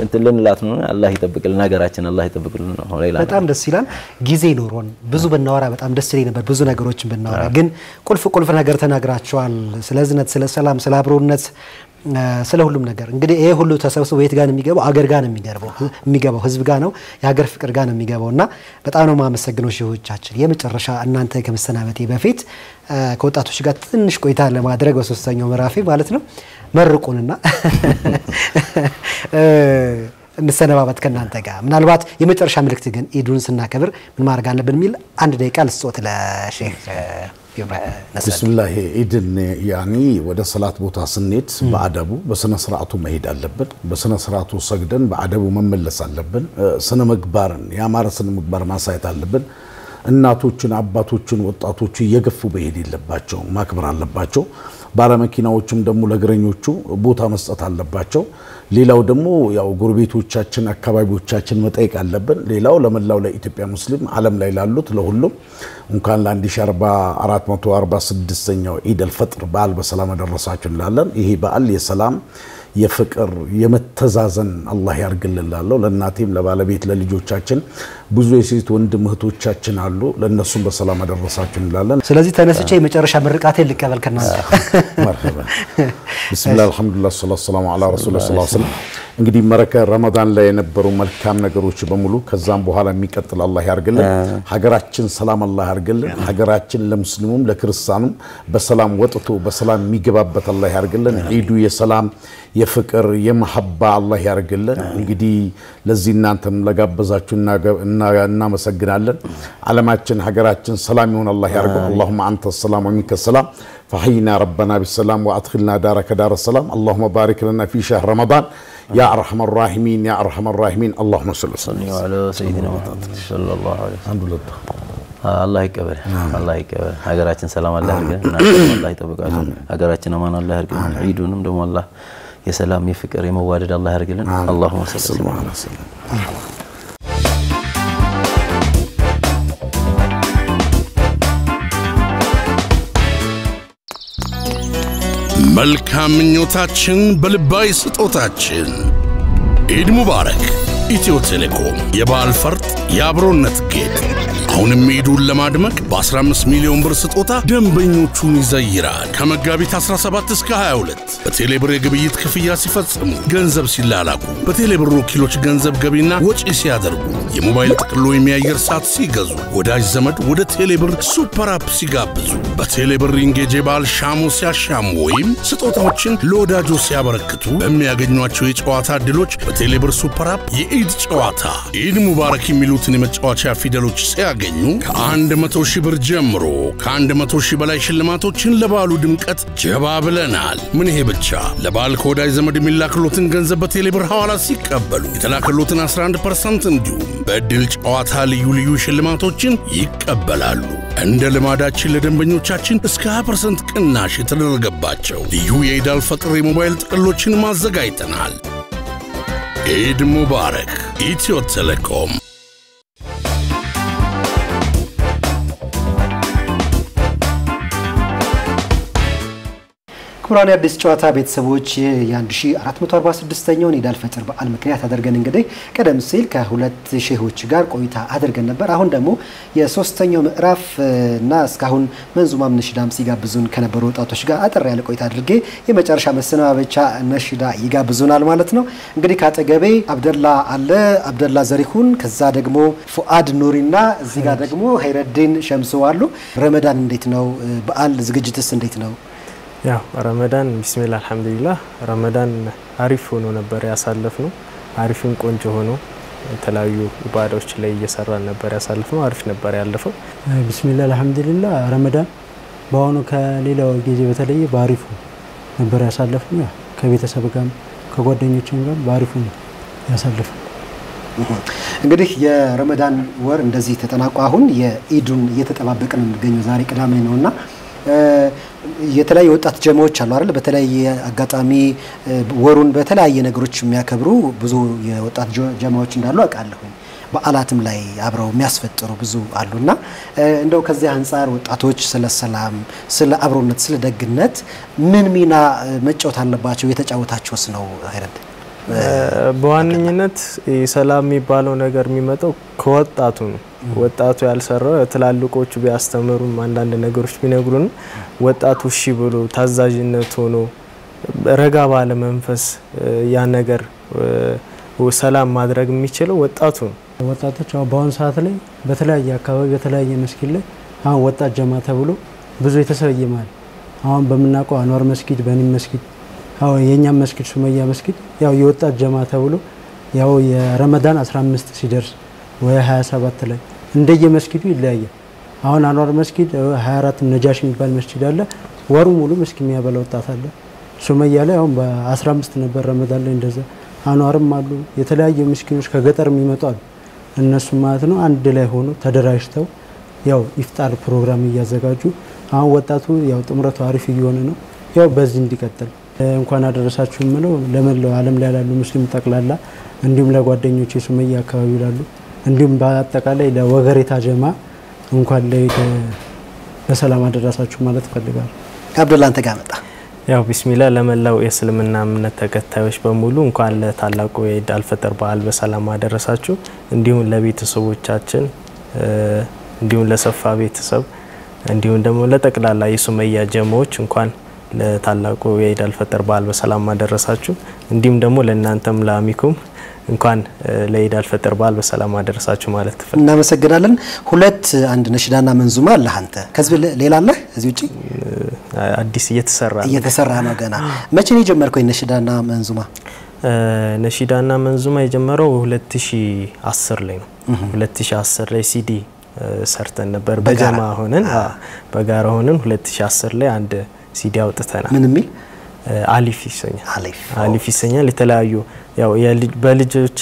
S6: እንትን ልንላት ነው አላህ ይጠብቅልን ሀገራችን አላህ ይጠብቅልን ነው ሌላ
S4: በጣም ደስ ይላል ጊዜ ኖሮን ብዙ በናወራ በጣም ደስ ይለኝ ነበር ብዙ ነገሮችን በናወራ ግን ቁልፍ ነገር ተናግራቸዋል ስለ ዝነት ስለ ሰላም ስለ አብሮነት ስለ ሁሉም ነገር እንግዲህ ይሄ ሁሉ ተሰብስቦ የት ጋር ነው የሚገባው አገር ጋር ነው የሚገባው ህዝብ ጋር ነው የሀገር ፍቅር ጋር ነው የሚገባውና በጣም ነው ማመሰግነው ሼሆቻችን የመጨረሻ እናንተ ከመሰናበቴ በፊት ከወጣቶች ጋር ትንሽ ቆይታ ለማድረግ በሶስተኛው ምዕራፍ ማለት ነው መርቁንና እንሰነባበት ከናንተ ጋር ምናልባት የመጨረሻ መልእክት ግን ኢዱን ስናከብር ምን ማድረግ አለብን ሚል አንድ ደቂቃ ልስጦት ለሼህ
S7: بسم الله ኢድን ያኒ ወደ ሰላት ቦታ ስንሄድ በአደቡ በስነ ስርዓቱ መሄድ አለብን በስነ ስርዓቱ ሰግደን በአደቡ መመለስ አለብን ስነ ምግባርን ያማረ ስነ ምግባር ማሳየት አለብን እናቶችን አባቶችን ወጣቶቹ እየገፉ በሄድ ይለባቸው ማክበር አለባቸው ባለመኪናዎችም ደግሞ ለግረኞቹ ቦታ መስጠት አለባቸው ሌላው ደግሞ ያው ጎረቤቶቻችን አካባቢዎቻችን መጠየቅ አለብን ሌላው ለመላው ለኢትዮጵያ ሙስሊም ዓለም ላይ ላሉት ለሁሉም እንኳን ለ1446ኛው ኢድ አልፈጥር በዓል በሰላም አደረሳችሁ እንላለን ይሄ በዓል የሰላም የፍቅር የመተዛዘን አላህ ያርግልላለው ለናቴም ለባለቤት ለልጆቻችን ብዙ የሴት ወንድም እህቶቻችን አሉ ለነሱም በሰላም አደረሳችሁ እንላለን
S4: ስለዚህ ተነስቼ የመጨረሻ ምርቃቴ ልቀበል ከናንተ
S7: مرحبا بسم الله الحمد لله والصلاه والسلام على رسول الله صلى الله عليه وسلم እንግዲህ መረከ ረመዳን ላይ የነበሩ መልካም ነገሮች በሙሉ ከዛም በኋላ የሚቀጥል አላህ ያርግልን ሀገራችን ሰላም አላህ ያርግልን ሀገራችን ለሙስሊሙም ለክርስቲያኑም በሰላም ወጥቶ በሰላም የሚገባበት አላህ ያርግልን ኢዱ የሰላም የፍቅር የመሐባ አላህ ያርግልን እንግዲህ ለዚህ እናንተም ለጋበዛችሁና እናመሰግናለን ዓለማችን ሀገራችን ሰላም ይሁን አላህ ያርገው اللهم انت السلام ومنك السلام فحينا ربنا بالسلام وادخلنا دارك دار السلام اللهم بارك لنا في شهر رمضان يا ارحم الراحمين يا ارحم الراحمين اللهم صل
S6: على سيدنا محمد صلى الله عليه وسلم الحمد لله الله يكبر الله يكبر ሀገራችን ሰላም አላህ ያርገን አላህ ይጠብቃችሁ ሀገራችን አማን አላህ ያርገን ዒዱንም ደግሞ አላህ የሰላም የፍቅር የመዋደድ አላህ ያርገልን اللهم صل على سيدنا
S1: መልካም ምኞታችን በልባይ ስጦታችን ኢድ ሙባረክ ኢትዮ ቴሌኮም የበዓል ፈርጥ የአብሮነት ጌጥ አሁንም ኢዱን ለማድመቅ በ15 ሚሊዮን ብር ስጦታ ደንበኞቹን ይዘይራል ከመጋቢት 17 እስከ 22 በቴሌብር የግብይት ክፍያ ሲፈጽሙ ገንዘብ ሲላላኩ በቴሌብር ወኪሎች ገንዘብ ገቢና ወጪ ሲያደርጉ የሞባይል ጥቅሎ የሚያየር ሰዓት ሲገዙ ወዳጅ ዘመድ ወደ ቴሌብር ሱፐር አፕ ሲጋብዙ በቴሌብር ኢንጌጅ የበዓል ሻሙ ሲያሻሙ ወይም ስጦታዎችን ለወዳጆ ሲያበረክቱ በሚያገኟቸው የጨዋታ ዕድሎች በቴሌብር ሱፐር አፕ የኢድ ጨዋታ ኢድ ሙባረክ የሚሉትን የመጫወቻ ፊደሎች ሲያገኙ ከ100 ሺህ ብር ጀምሮ ከ100 ሺህ በላይ ሽልማቶችን ለበዓሉ ድምቀት ጀባ ብለናል ምን ይሄ ብቻ ለበዓል ከወዳጅ ዘመድ የሚላክሉትን ገንዘብ በቴሌብር ሐዋላ ሲቀበሉ የተላከሉትን 11% እንዲሁም በእድል ጨዋታ ልዩ ልዩ ሽልማቶችን ይቀበላሉ እንደ ልማዳችን ለደንበኞቻችን እስከ 20% ቅናሽ የተደረገባቸው ልዩ የኢድ አልፈጥር የሞባይል ጥቅሎችን ማዘጋጅተናል ኢድ ሙባረክ ኢትዮ ቴሌኮም
S4: ክቡራን የአዲስ ጨዋታ ቤተሰቦች የ1446ኛውን ኢድ አልፈጥር በዓል ምክንያት አድርገን እንግዲህ ቀደም ሲል ከሁለት ሼሆች ጋር ቆይታ አድርገን ነበር አሁን ደግሞ የሶስተኛው ምዕራፍ እና እስካሁን መንዙማም ነሽዳም ሲጋብዙን ከነበሩ ወጣቶች ጋር አጠር ያለ ቆይታ አድርጌ የመጨረሻ መሰናበቻ ነሽዳ ይጋብዙናል ማለት ነው እንግዲህ ካጠገቤ አብደላ አለ አብደላ ዘሪሁን ከዛ ደግሞ ፉአድ ኑሪና እዚህ ጋር ደግሞ ሀይረዲን ሸምሱ አሉ ረመዳን እንዴት ነው በዓል ዝግጅትስ እንዴት ነው
S3: ያው ረመዳን ቢስሚላህ አልহামዱሊላህ ረመዳን አሪፍ ሆኖ ነበር ያሳለፍነው አሪፍን ቆንጆ ሆኖ የተለያዩ ኢባዳዎች ላይ እየሰራን ነበር ያሳለፍነው አሪፍ ነበር ያለፈው
S9: ቢስሚላህ አልহামዱሊላህ ረመዳን በአሁኑ ከሌላው ጊዜ በተለየ ባሪፉ ነበር ያሳለፍነው ከቤተሰብ ጋር ከጓደኞቼም ጋር ባሪፉ ያሳለፍነው
S4: እንግዲህ የረመዳን ወር እንደዚህ ተጠናቋ አሁን የኢዱን እየተጠባበቀን እንገኘው ዛሬ ቅዳሜ ነውና የተለያየ ወጣት ጀማዎች አሉ አይደል በተለያየ አጋጣሚ ወሩን በተለያየ ነገሮች የሚያከብሩ ብዙ የወጣት ጀማዎች እንዳሉ አውቃለሁ በአላትም ላይ አብረው የሚያስፈጥሩ ብዙ አሉና እንደው ከዚህ አንፃር ወጣቶች ስለ ሰላም ስለ አብሮነት ስለ ደግነት ምን ሚና መጫወት አለባቸው የተጫወታቸውስ ነው አይረድ
S3: በዋነኝነት ሰላም የሚባለው ነገር የሚመጣው ከወጣቱ ነው ወጣቱ ያልሰራው ትላልቆቹ ቢያስተምሩም አንዳንድ ነገሮች ቢነግሩን ወጣቱ እሺ ብሎ ታዛዥነት ሆኖ ረጋ ባለ መንፈስ ያ ነገር ሰላም ማድረግ የሚችለው ወጣቱ ነው
S9: ወጣቶች በአሁን ሰዓት ላይ በተለያየ አካባቢ በተለያየ መስጊድ ላይ አሁን ወጣት ጀማ ተብሎ ብዙ የተሰየማል አሁን በመናቀው አንዋር መስጊድ በኒም መስጊድ አው የኛ መስጊድ ሱመያ መስጊድ ያው የወጣት ጀማ ተብሎ ያው የረመዳን 15 ሲደርስ ወይ 27 ላይ እንደየ መስጊዱ ይለያያል አሁን አንዋር መስጊድ 24 ነጃሽ የሚባል መስጊድ አለ ወሩ ሙሉ መስጊድ የሚያበላ ወጣት አለ ሱመያ ላይ አሁን በ15 ነበር ረመዳን ላይ እንደዛ አንዋርም አሉ የተለያየ መስጊዶች ከገጠር የሚመጡ አሉ እነሱ ማለት ነው አንድ ላይ ሆኖ ተደራጅተው ያው ኢፍጣር ፕሮግራም እያዘጋጁ አሁን ወጣቱ ያው ጥምረቱ አሪፍ እየሆነ ነው ያው በዚህ እንዲቀጥል እንኳን አደረሳችሁ ምለው ለመላው ዓለም ላይ ያሉ ሙስሊም ተቀላላ እንዲሁም ለጓደኞቼ ሱመያ አካባቢ ይላሉ እንዲሁም በአጠቃላይ ለወገሬታ ጀማ እንኳን ለኢድ በሰላም አደረሳችሁ ማለት ፈልጋለሁ
S4: አብዱላ አንተ ጋር መጣ
S3: ያው ቢስሚላህ ለመላው የእስልምና እምነት ተከታዮች በሙሉ እንኳን ለታላቁ የኢድ አልፈጥር በዓል በሰላም አደረሳችሁ እንዲሁም ለቤተሰቦቻችን እንዲሁም ለሰፋ ቤተሰብ እንዲሁም ደግሞ ለጠቅላላ የሱመያ ጀማዎች እንኳን ለታላቁ የኢድ አልፈጥር በዓል በሰላም አደረሳችሁ እንዲሁም ደግሞ ለእናንተም ለአሚኩም እንኳን ለኢድ አልፈጥር በዓል በሰላም አደረሳችሁ ማለት ተፈልኩ
S4: እናመሰግናለን ሁለት አንድ ነሽዳና መንዙማ አለ አንተ ከዚህ ሌላ አለ እዚህ ውጪ
S3: አዲስ እየተሰራ ነው ገና
S4: መቼ ነው የጀመርከው ነሽዳና መንዙማ
S3: ነሽዳና መንዙማ የጀመረው 2010 ላይ ነው 2010 ላይ ሲዲ ሰርተን ነበር በጀማ ሆነን በጋራ ሆነን 2010 ላይ አንድ ሲዲ አውጥተናል
S4: ምን የሚል
S3: አሊፍ ይሰኛል የተለያዩ ያው በልጆች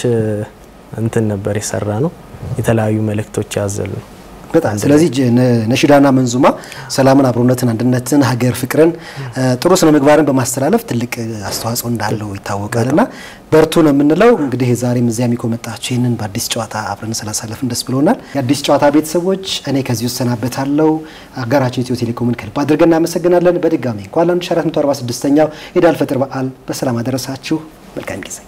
S3: እንትን ነበር የሰራ ነው የተለያዩ መልእክቶች ያዘሉ
S4: በጣም ስለዚህ ነሽዳና መንዙማ ሰላምን አብሮነትን አንድነትን ሀገር ፍቅርን ጥሩ ስነ ምግባርን በማስተላለፍ ትልቅ አስተዋጽኦ እንዳለው ይታወቃልና በርቱ ነው የምንለው እንግዲህ ዛሬም እዚያ የሚቆመጣችሁ ይሄንን በአዲስ ጨዋታ አብረን ስላሳለፍን ደስ ብሎናል የአዲስ ጨዋታ ቤተሰቦች እኔ ከዚህ ወሰናበታለሁ አጋራችን ኢትዮ ቴሌኮምን ከልብ አድርገን እናመሰግናለን በድጋሚ እንኳን ለ1446ኛው ኢድ አልፈጥር በዓል በሰላም አደረሳችሁ መልካም ጊዜ